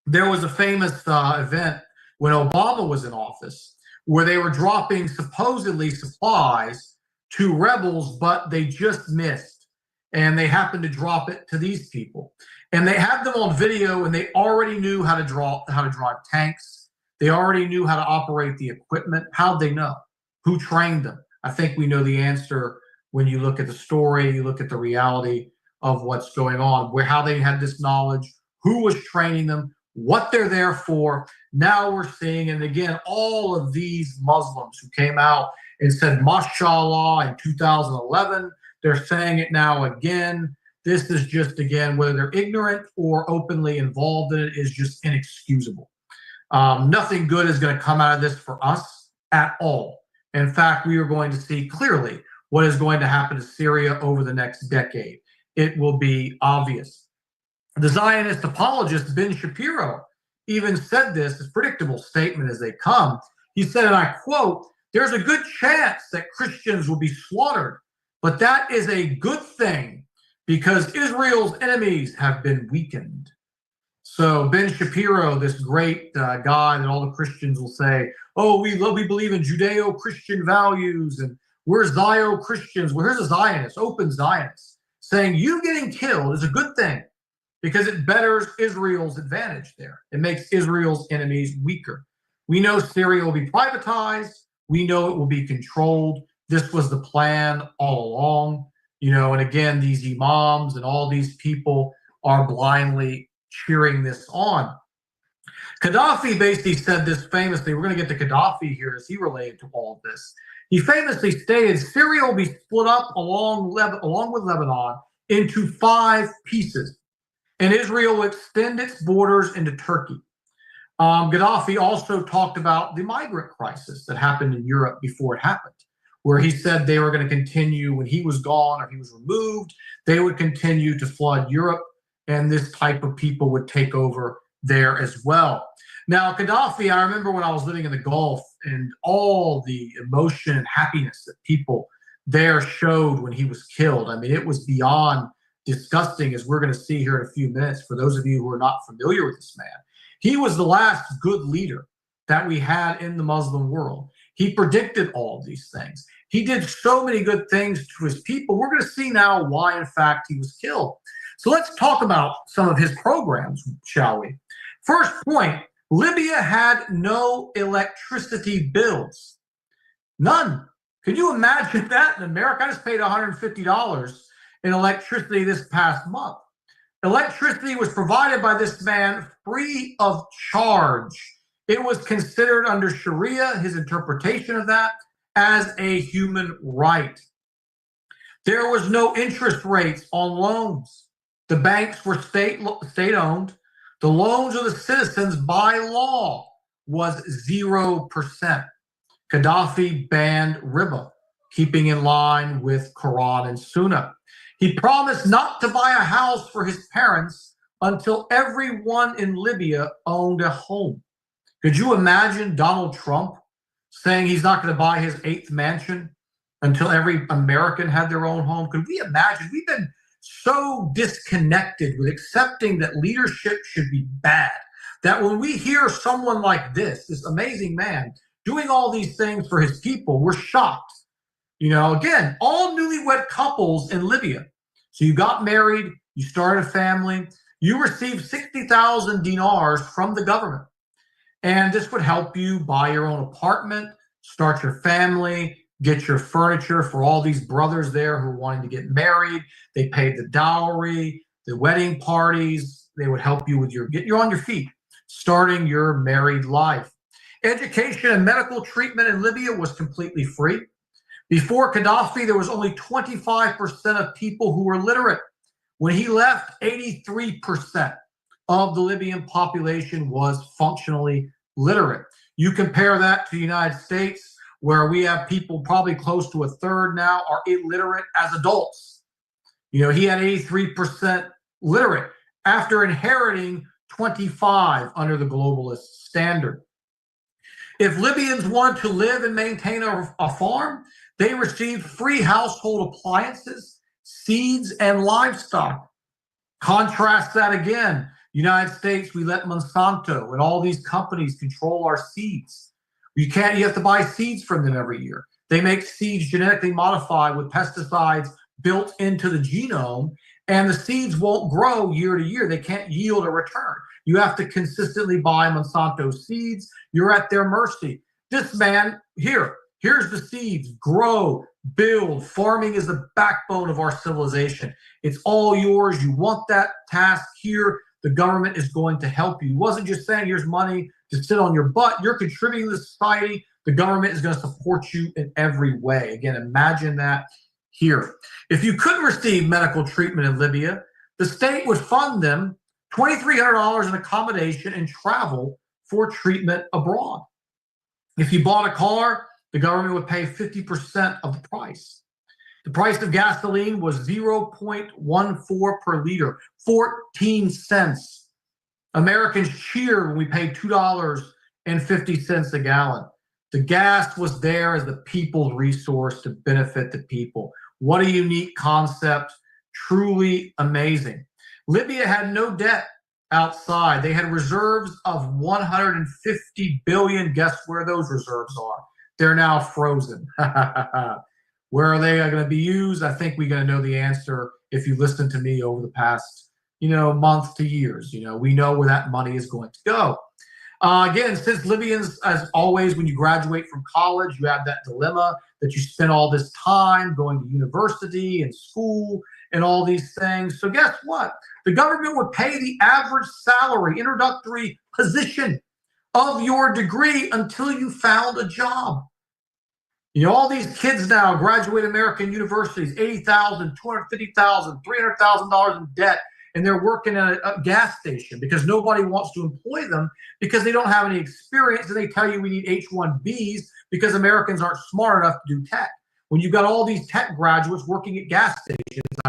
There was a famous event when Obama was in office where they were dropping supposedly supplies to rebels, but they just missed. And they happened to drop it to these people. And they had them on video, and they already knew how to drive tanks. They already knew how to operate the equipment. How'd they know? Who trained them? I think we know the answer when you look at the story, you look at the reality of what's going on, how they had this knowledge, who was training them, what they're there for. Now we're seeing, and again, all of these Muslims who came out and said, mashallah, in 2011, they're saying it now again. This is just, again, whether they're ignorant or openly involved in it, is just inexcusable. Nothing good is going to come out of this for us at all. In fact, we are going to see clearly what is going to happen to Syria over the next decade. It will be obvious. The Zionist apologist Ben Shapiro even said this, as predictable statement as they come. He said, and I quote, "There's a good chance that Christians will be slaughtered, but that is a good thing because Israel's enemies have been weakened." So Ben Shapiro, this great guy that all the Christians will say, "Oh, we believe in Judeo-Christian values, and we're Zio-Christians." Well, here's a Zionist, open Zionist, saying you getting killed is a good thing because it betters Israel's advantage there. It makes Israel's enemies weaker. We know Syria will be privatized. We know it will be controlled. This was the plan all along. And again, these imams and all these people are blindly cheering this on. Gaddafi basically said this famously. We're going to get to Gaddafi here as he related to all of this. He famously stated Syria will be split up along with Lebanon into 5 pieces, and Israel will extend its borders into Turkey. Gaddafi also talked about the migrant crisis that happened in Europe before it happened, where he said they were going to continue when he was gone or he was removed, they would continue to flood Europe, and this type of people would take over there as well. Now, Gaddafi, I remember when I was living in the Gulf and all the emotion and happiness that people there showed when he was killed. I mean, it was beyond disgusting, as we're going to see here in a few minutes, for those of you who are not familiar with this man. He was the last good leader that we had in the Muslim world. He predicted all of these things. He did so many good things to his people. We're going to see now why, in fact, he was killed. So let's talk about some of his programs, shall we? First point, Libya had no electricity bills. None. Can you imagine that in America? I just paid $150 in electricity this past month. Electricity was provided by this man free of charge. It was considered under Sharia, his interpretation of that, as a human right. There was no interest rates on loans. The banks were state-owned. The loans of the citizens by law was 0%. Gaddafi banned riba, keeping in line with Quran and Sunnah. He promised not to buy a house for his parents until everyone in Libya owned a home. Could you imagine Donald Trump saying he's not going to buy his 8th mansion until every American had their own home? Could we imagine? We've been so disconnected with accepting that leadership should be bad, that when we hear someone like this amazing man, doing all these things for his people, we're shocked. Again, all newlywed couples in Libya. So you got married, you started a family, you received 60,000 dinars from the government. And this would help you buy your own apartment, start your family, get your furniture for all these brothers there who are wanting to get married. They paid the dowry, the wedding parties. They would help you with get you on your feet, starting your married life. Education and medical treatment in Libya was completely free. Before Gaddafi, there was only 25% of people who were literate. When he left, 83% of the Libyan population was functionally literate. You compare that to the United States, where we have people probably close to a third now are illiterate as adults. He had 83% literate after inheriting 25 under the globalist standard. If Libyans wanted to live and maintain a farm, they received free household appliances, seeds, and livestock. Contrast that again. United States, we let Monsanto and all these companies control our seeds. You have to buy seeds from them every year. They make seeds genetically modified with pesticides built into the genome, and the seeds won't grow year to year. They can't yield a return. You have to consistently buy Monsanto seeds. You're at their mercy. This man, here's the seeds. Grow, build. Farming is the backbone of our civilization. It's all yours. You want that task here. The government is going to help you. He wasn't just saying, here's money to sit on your butt. You're contributing to society. The government is going to support you in every way. Again, imagine that here. If you couldn't receive medical treatment in Libya, the state would fund them $2,300 in accommodation and travel for treatment abroad. If you bought a car, the government would pay 50% of the price. The price of gasoline was 0.14 per liter, 14 cents. Americans cheered when we paid $2.50 a gallon. The gas was there as the people's resource to benefit the people. What a unique concept. Truly amazing. Libya had no debt outside. They had reserves of 150 billion. Guess where those reserves are? They're now frozen. Where are they going to be used? I think we're going to know the answer if you listen to me over the past, months to years. We know where that money is going to go. Again, since Libyans, as always, when you graduate from college, you have that dilemma that you spend all this time going to university and school and all these things. So guess what? The government would pay the average salary, introductory position of your degree until you found a job. All these kids now graduate American universities, $80,000, $250,000, $300,000 in debt, and they're working at a gas station because nobody wants to employ them because they don't have any experience, and they tell you we need H-1Bs because Americans aren't smart enough to do tech. When you've got all these tech graduates working at gas stations,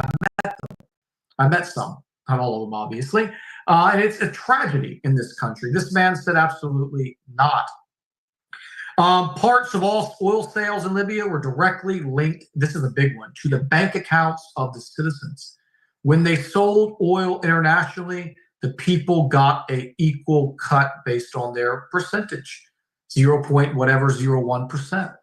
I met some, not all of them, obviously, and it's a tragedy in this country. This man said absolutely not. Parts of all oil sales in Libya were directly linked, this is a big one, to the bank accounts of the citizens. When they sold oil internationally, the people got an equal cut based on their percentage, 0.01%.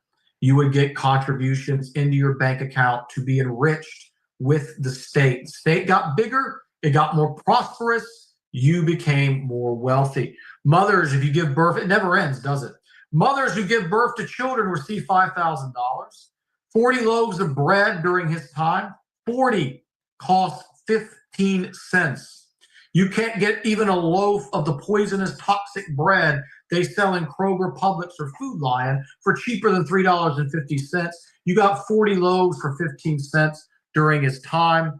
You would get contributions into your bank account to be enriched with the state. The state got bigger, it got more prosperous, you became more wealthy. Mothers, if you give birth, it never ends, does it? Mothers who give birth to children receive $5,000. 40 loaves of bread during his time, 40 cost 15 cents. You can't get even a loaf of the poisonous toxic bread they sell in Kroger, Publix, or Food Lion for cheaper than $3.50. You got 40 loaves for 15 cents during his time.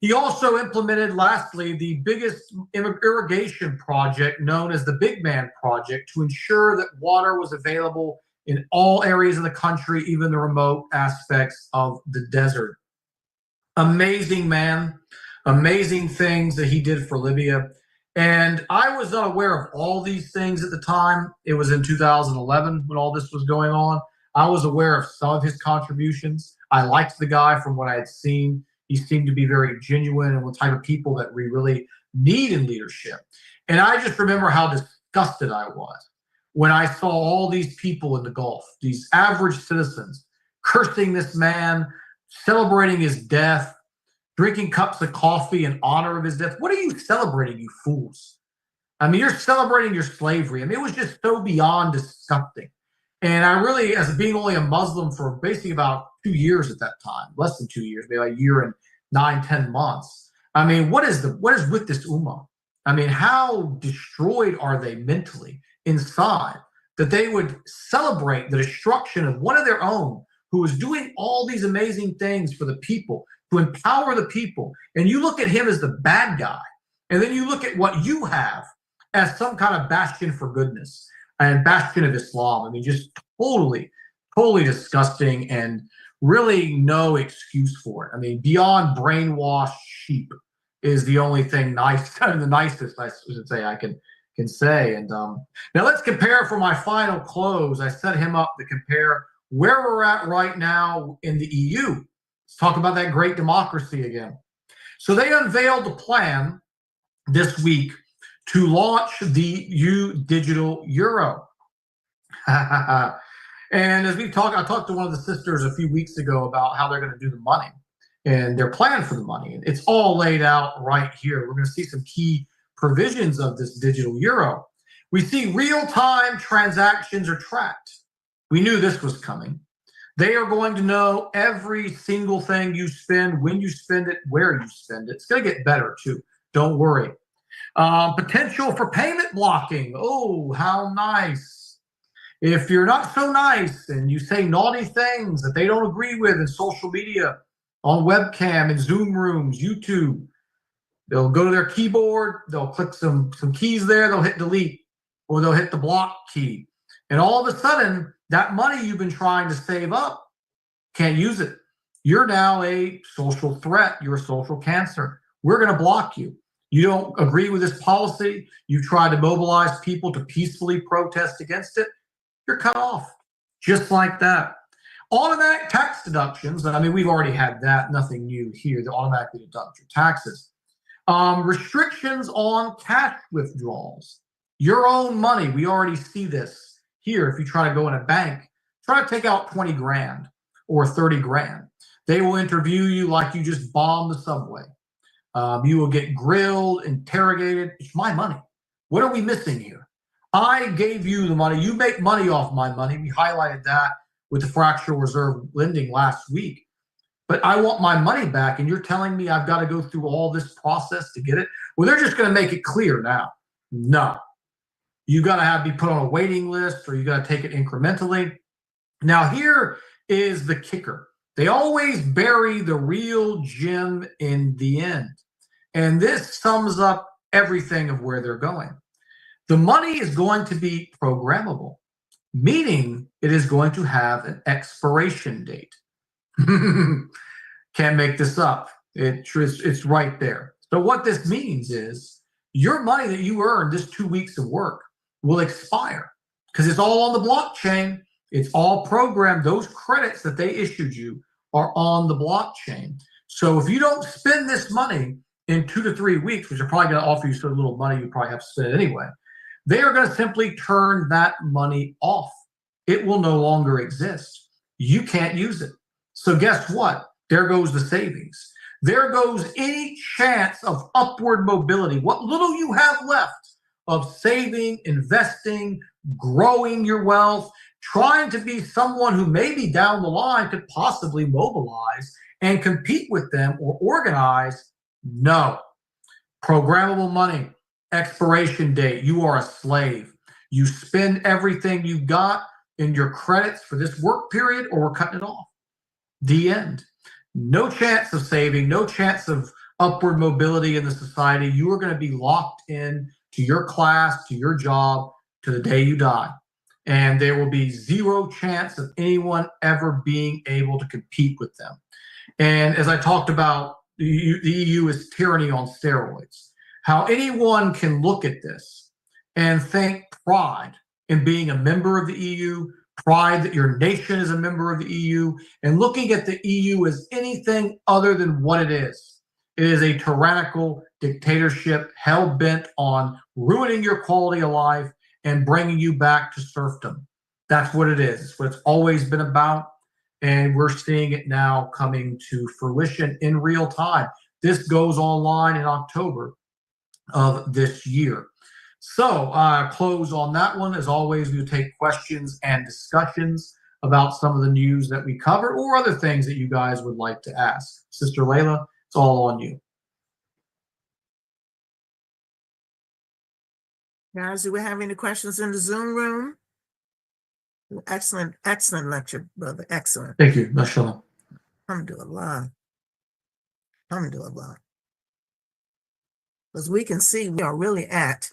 He also implemented, lastly, the biggest irrigation project known as the Big Man Project to ensure that water was available in all areas of the country, even the remote aspects of the desert. Amazing man, amazing things that he did for Libya. And I was not aware of all these things at the time. It was in 2011 when all this was going on. I was aware of some of his contributions. I liked the guy from what I had seen. He seemed to be very genuine and what type of people that we really need in leadership. And I just remember how disgusted I was when I saw all these people in the Gulf, these average citizens, cursing this man, celebrating his death, drinking cups of coffee in honor of his death. What are you celebrating, you fools? I mean, you're celebrating your slavery. I mean, it was just so beyond disgusting. And I really, as being only a Muslim for basically about 2 years at that time, less than 2 years, maybe a year and 9-10 months. I mean, what is with this ummah? I mean, how destroyed are they mentally inside that they would celebrate the destruction of one of their own who is doing all these amazing things for the people, to empower the people. And you look at him as the bad guy. And then you look at what you have as some kind of bastion for goodness and bastion of Islam. I mean, just totally disgusting and really no excuse for it. I mean, beyond brainwashed sheep is the only thing nice, the nicest, I should say, I can say. And now let's compare for my final close. I set him up to compare where we're at right now in the EU. Let's talk about that great democracy again. So they unveiled a plan this week to launch the EU digital euro. And as I talked to one of the sisters a few weeks ago about how they're going to do the money and their plan for the money. It's all laid out right here. We're going to see some key provisions of this digital euro. We see real-time transactions are tracked. We knew this was coming. They are going to know every single thing you spend, when you spend it, where you spend it. It's going to get better too. Don't worry. Potential for payment blocking. Oh, how nice. If you're not so nice and you say naughty things that they don't agree with in social media, on webcam, in Zoom rooms, YouTube, they'll go to their keyboard, they'll click some keys there, they'll hit delete, or they'll hit the block key. And all of a sudden, that money you've been trying to save up, can't use it. You're now a social threat. You're a social cancer. We're going to block you. You don't agree with this policy. You try to mobilize people to peacefully protest against it. You're cut off just like that. Automatic tax deductions. I mean, we've already had that. Nothing new here. They automatically deduct your taxes. Restrictions on cash withdrawals. Your own money. We already see this here. If you try to go in a bank, try to take out 20 grand or 30 grand. They will interview you like you just bombed the subway. You will get grilled, interrogated. It's my money. What are we missing here? I gave you the money. You make money off my money. We highlighted that with the fractional reserve lending last week. But I want my money back, and you're telling me I've got to go through all this process to get it? Well, they're just going to make it clear now. No. You got to be put on a waiting list, or you got to take it incrementally. Now, here is the kicker. They always bury the real gem in the end. And this sums up everything of where they're going. The money is going to be programmable, meaning it is going to have an expiration date. Can't make this up. It's right there. So what this means is your money that you earned this 2 weeks of work will expire because it's all on the blockchain. It's all programmed. Those credits that they issued you are on the blockchain. So if you don't spend this money in 2 to 3 weeks, which are probably going to offer you so little money, you probably have to spend it anyway, they are going to simply turn that money off. It will no longer exist. You can't use it. So guess what? There goes the savings. There goes any chance of upward mobility. What little you have left of saving, investing, growing your wealth, trying to be someone who maybe down the line could possibly mobilize and compete with them or organize. No. Programmable money, expiration date. You are a slave. You spend everything you got in your credits for this work period, or we're cutting it off. The end. No chance of saving, no chance of upward mobility in the society. You are going to be locked in to your class, to your job, to the day you die. And there will be zero chance of anyone ever being able to compete with them. And as I talked about, the EU is tyranny on steroids. How anyone can look at this and think pride in being a member of the EU, pride that your nation is a member of the EU, and looking at the EU as anything other than what it is. It is a tyrannical dictatorship hell-bent on ruining your quality of life and bringing you back to serfdom. That's what it is. It's what it's always been about, and we're seeing it now coming to fruition in real time. This goes online in October of this year. So close on that one. As always, we'll take questions and discussions about some of the news that we cover or other things that you guys would like to ask. Sister Laila, it's all on you. Guys, do we have any questions in the Zoom room? Excellent, excellent lecture, brother. Excellent. Thank you. Mashallah. Alhamdulillah. Alhamdulillah. Because we can see we are really at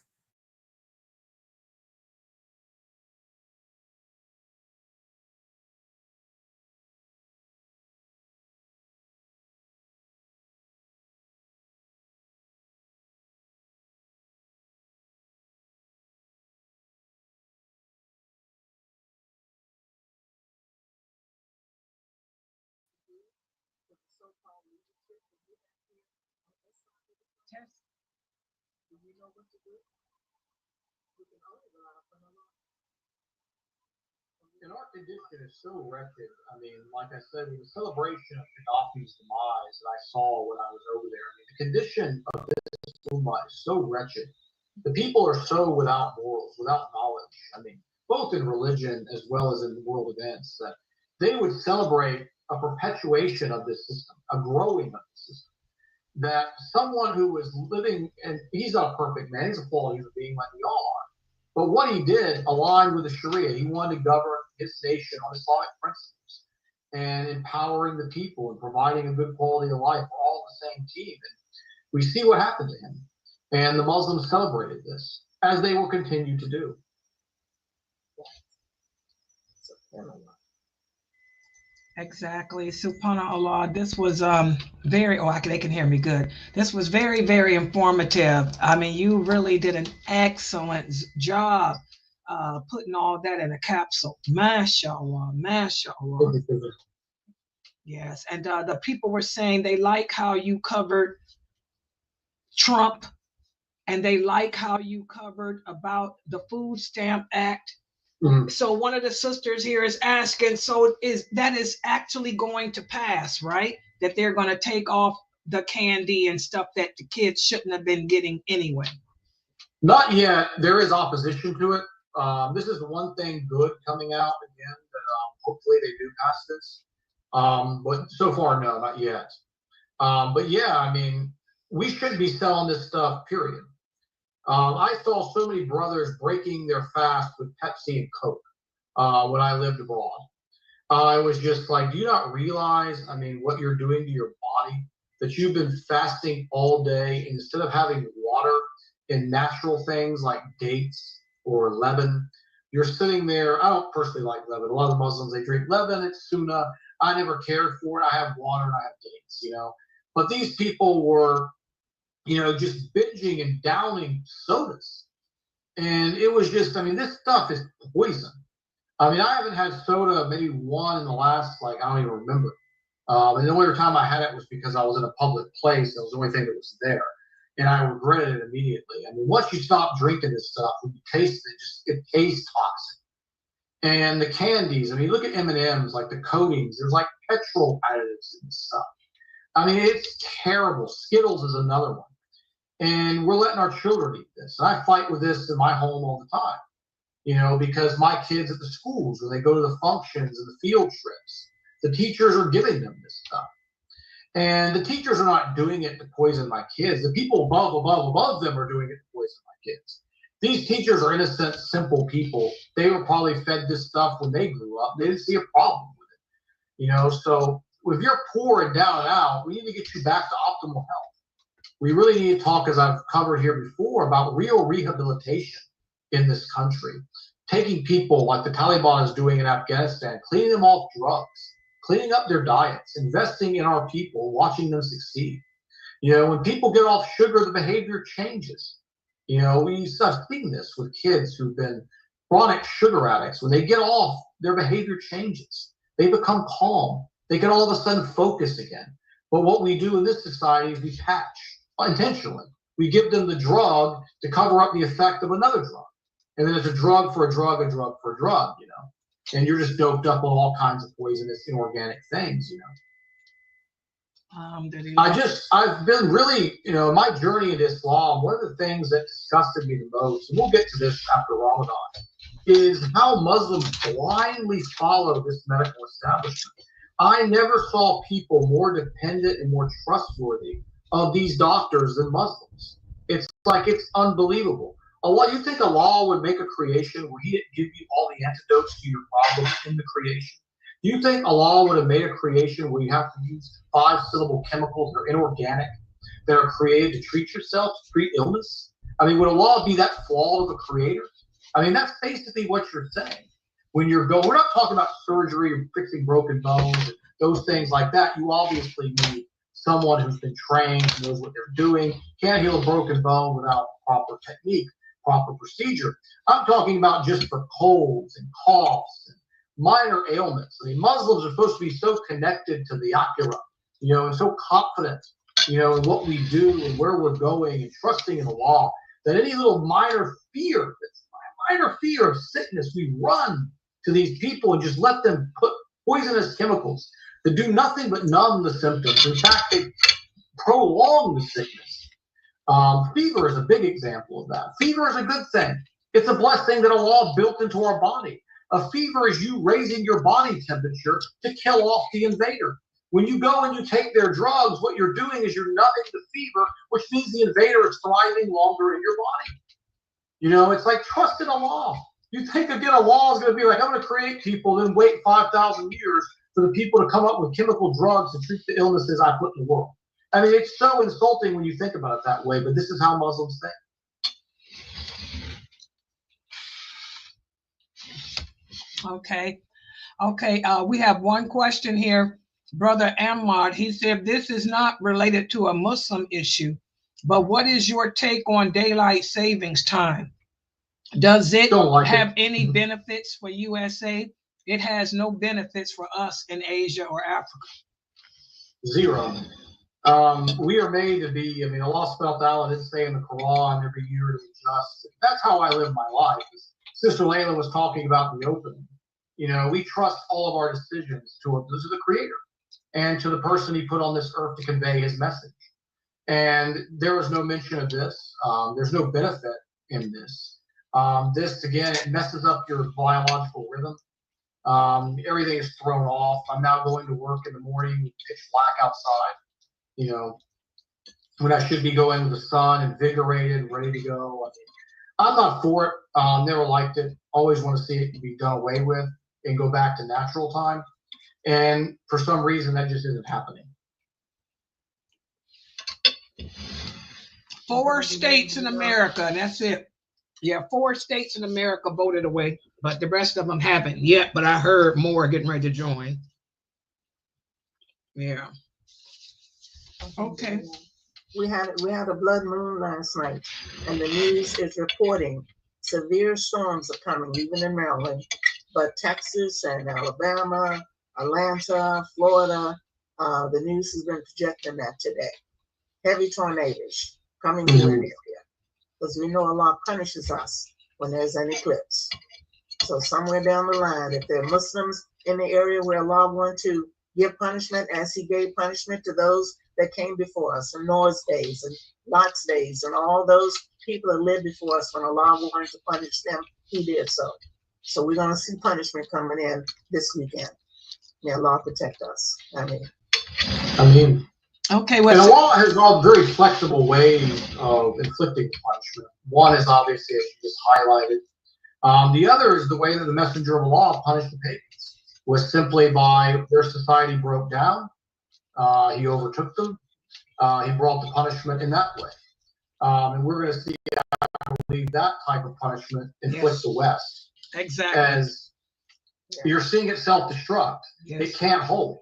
And our condition is so wretched. I mean, like I said, with the celebration of Gaddafi's demise that I saw when I was over there, I mean, the condition of this Ummah is so wretched. The people are so without morals, without knowledge. I mean, both in religion as well as in world events, that they would celebrate a perpetuation of this system, a growing of the system. That someone who is living, and he's not a perfect man, he's a fallen human being like we all are. But what he did aligned with the Sharia. He wanted to govern his nation on Islamic principles and empowering the people and providing a good quality of life for all the same team. And we see what happened to him. And the Muslims celebrated this, as they will continue to do. Exactly. Subhanallah. This was very, they can hear me good. This was very, very informative. I mean, you really did an excellent job putting all that in a capsule. MashaAllah, MashaAllah. Yes. And the people were saying they like how you covered Trump, and they like how you covered about the Food Stamp Act. So one of the sisters here is asking, so is actually going to pass, right? That they're going to take off the candy and stuff that the kids shouldn't have been getting anyway. Not yet. There is opposition to it. This is the one thing good coming out again that hopefully they do pass this. But so far, no, not yet. But yeah, I mean, we shouldn't be selling this stuff, period. I saw so many brothers breaking their fast with Pepsi and Coke when I lived abroad. I was just like, do you not realize, I mean, what you're doing to your body? That you've been fasting all day, and instead of having water and natural things like dates or lebanon, you're sitting there. I don't personally like lebanon. A lot of Muslims, they drink lebanon, it's sunnah. I never cared for it. I have water and I have dates, you know. But these people were, you know, just binging and downing sodas. And it was just, I mean, this stuff is poison. I mean, I haven't had soda, maybe one in the last, like, I don't even remember. And the only time I had it was because I was in a public place. It was the only thing that was there. And I regretted it immediately. I mean, once you stop drinking this stuff, when you taste it, it tastes toxic. And the candies, I mean, look at M&Ms, like the coatings. There's like petrol additives in this stuff. I mean, it's terrible. Skittles is another one. And we're letting our children eat this. And I fight with this in my home all the time, you know, because my kids at the schools, when they go to the functions and the field trips, the teachers are giving them this stuff. And the teachers are not doing it to poison my kids. The people above them are doing it to poison my kids. These teachers are innocent, simple people. They were probably fed this stuff when they grew up. They didn't see a problem with it, you know. So if you're poor and down and out, we need to get you back to optimal health. We really need to talk, as I've covered here before, about real rehabilitation in this country. Taking people like the Taliban is doing in Afghanistan, cleaning them off drugs, cleaning up their diets, investing in our people, watching them succeed. You know, when people get off sugar, the behavior changes. You know, we start seeing this with kids who've been chronic sugar addicts. When they get off, their behavior changes. They become calm. They can all of a sudden focus again. But what we do in this society is we patch intentionally. We give them the drug to cover up the effect of another drug. And then it's a drug for a drug, a drug for a drug, you know. And you're just doped up on all kinds of poisonous, inorganic things, you know. I've been really, you know, my journey in Islam, one of the things that disgusted me the most, and we'll get to this after Ramadan, is how Muslims blindly follow this medical establishment. I never saw people more dependent and more trustworthy of these doctors than Muslims. It's like, it's unbelievable. Allah, you think Allah would make a creation where he didn't give you all the antidotes to your problems in the creation? Do you think Allah would have made a creation where you have to use 5-syllable chemicals that are inorganic, that are created to treat yourself, to treat illness? I mean, would Allah be that flawed of a creator? I mean, that's basically what you're saying. When you're going, we're not talking about surgery or fixing broken bones, and those things like that. You obviously need someone who's been trained, knows what they're doing, can't heal a broken bone without proper technique, proper procedure. I'm talking about just for colds and coughs and minor ailments. I mean, Muslims are supposed to be so connected to the akhirah, you know, and so confident, you know, in what we do and where we're going and trusting in Allah, that any little minor fear of sickness, we run to these people and just let them put poisonous chemicals that do nothing but numb the symptoms. In fact, they prolong the sickness. Fever is a big example of that. Fever is a good thing. It's a blessing that Allah built into our body. A fever is you raising your body temperature to kill off the invader. When you go and you take their drugs, what you're doing is you're numbing the fever, which means the invader is thriving longer in your body. You know, it's like trust in Allah. You think again, Allah is going to be like, I'm going to create people, then wait 5,000 years for the people to come up with chemical drugs to treat the illnesses I put in the world. I mean, it's so insulting when you think about it that way, but this is how Muslims think. Okay. Okay, we have one question here. Brother Ahmad, he said this is not related to a Muslim issue, but what is your take on daylight savings time? Does it have any benefits for USA? It has no benefits for us in Asia or Africa. Zero. We are made to be, I mean, Allah subhanahu wa ta'ala did say in the Quran every year to be just. That's how I live my life. Sister Laila was talking about the opening. You know, we trust all of our decisions to the Creator and to the person He put on this earth to convey His message. And there was no mention of this. There's no benefit in this. This, again, it messes up your biological rhythm. Everything is thrown off. I'm now going to work in the morning, pitch black outside, you know, when I should be going with the sun, invigorated, ready to go. I mean, I'm not for it. Never liked it. Always want to see it be done away with and go back to natural time. And for some reason, that just isn't happening. 4 states in America, and that's it. Yeah, 4 states in America voted away, but the rest of them haven't yet. But I heard more getting ready to join. Yeah. Okay. We had a blood moon last night, and the news is reporting severe storms are coming, even in Maryland. But Texas and Alabama, Atlanta, Florida, the news has been projecting that today. Heavy tornadoes coming to an area, because we know Allah punishes us when there's an eclipse. So somewhere down the line, if there are Muslims in the area where Allah wanted to give punishment, as He gave punishment to those that came before us, in Noah's days and Lot's days, and all those people that lived before us, when Allah wanted to punish them, He did so. So we're going to see punishment coming in this weekend. May Allah protect us. Amen. Okay, well, and Allah has all very flexible ways of inflicting punishment. One is obviously, as you just highlighted. The other is the way that the Messenger of Allah punished the pagans, was simply by their society broke down. He overtook them. He brought the punishment in that way. And we're going to see, I believe, that type of punishment inflict the West. Exactly. As you're seeing it self-destruct. Yes. It can't hold.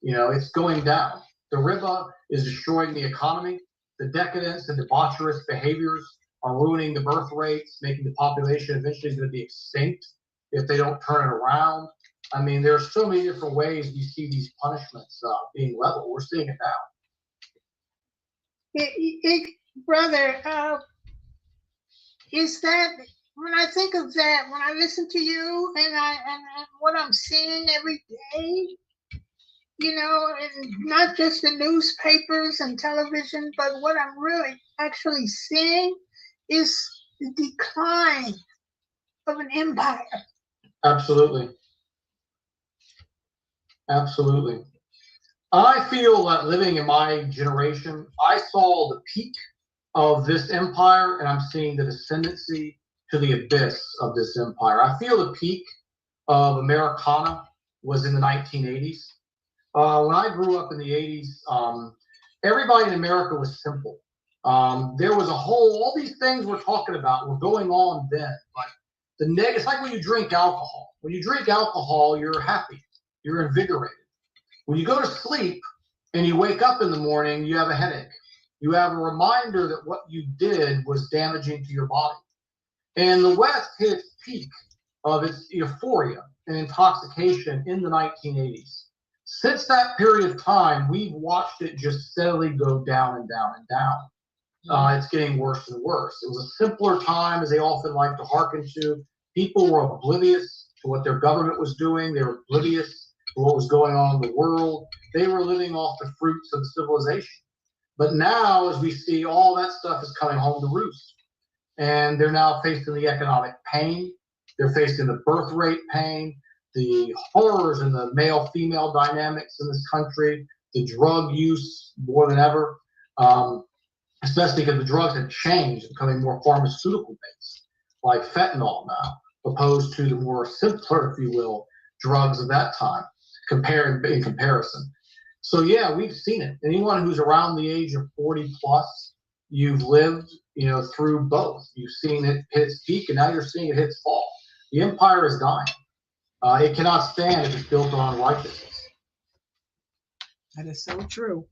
You know, it's going down. The riba is destroying the economy. The decadence and debaucherous behaviors are ruining the birth rates, making the population eventually going to be extinct if they don't turn it around. I mean, there are so many different ways we see these punishments being leveled. We're seeing it now. Brother, is that, when I think of that, when I listen to you and what I'm seeing every day, you know, and not just the newspapers and television, but what I'm really actually seeing is the decline of an empire. Absolutely. Absolutely. I feel that living in my generation, I saw the peak of this empire, and I'm seeing the descendancy to the abyss of this empire. I feel the peak of Americana was in the 1980s. When I grew up in the 80s, everybody in America was simple. There was all these things we're talking about were going on then. But it's like when you drink alcohol. When you drink alcohol, you're happy. You're invigorated. When you go to sleep and you wake up in the morning, you have a headache. You have a reminder that what you did was damaging to your body. And the West hit its peak of its euphoria and intoxication in the 1980s. Since that period of time, we've watched it just steadily go down and down and down. It's getting worse and worse. It was a simpler time, as they often like to hearken to. People were oblivious to what their government was doing. They were oblivious to what was going on in the world. They were living off the fruits of the civilization. But now, as we see, all that stuff is coming home to roost. And they're now facing the economic pain. They're facing the birth rate pain, the horrors in the male-female dynamics in this country, the drug use more than ever, especially because the drugs have changed, becoming more pharmaceutical-based, like fentanyl now, opposed to the more simpler, if you will, drugs of that time, in comparison. So yeah, we've seen it. Anyone who's around the age of 40 plus, you've lived, you know, through both. You've seen it hit its peak, and now you're seeing it hit its fall. The empire is dying. It cannot stand if it's built on righteousness. That is so true.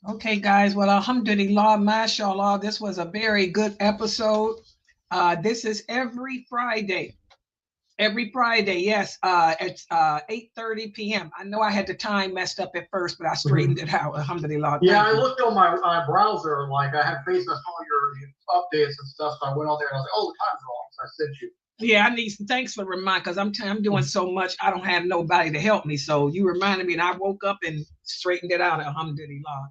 Okay, guys. Well, alhamdulillah, mashallah, this was a very good episode. This is every Friday. Every Friday, yes. It's 8:30 p.m. I know I had the time messed up at first, but I straightened it out. Alhamdulillah. Yeah, I looked on my browser, like I had Facebook all your updates and stuff. So I went on there and I was like, oh, the time's wrong. So I sent you. Yeah, I need some thanks for reminding, because I'm doing so much. I don't have nobody to help me. So you reminded me, and I woke up and straightened it out. Alhamdulillah.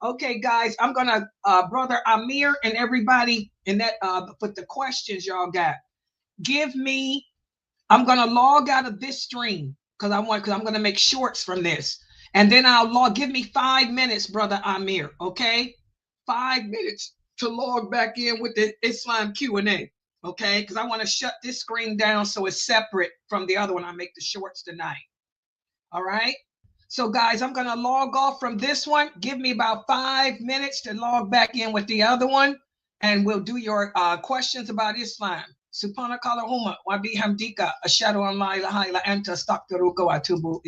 Okay, guys, I'm gonna Brother Amir and everybody in that put the questions y'all got. I'm gonna log out of this stream because I'm gonna make shorts from this, and then give me 5 minutes, Brother Amir. Okay, 5 minutes to log back in with the Islam Q&A. Okay, because I want to shut this screen down so it's separate from the other one. I make the shorts tonight. All right. So guys, I'm going to log off from this one. Give me about 5 minutes to log back in with the other one, and we'll do your questions about Islam. Subhanakallahumma wa bihamdika ashhadu an la ilaha illa anta astaghfiruka wa atubu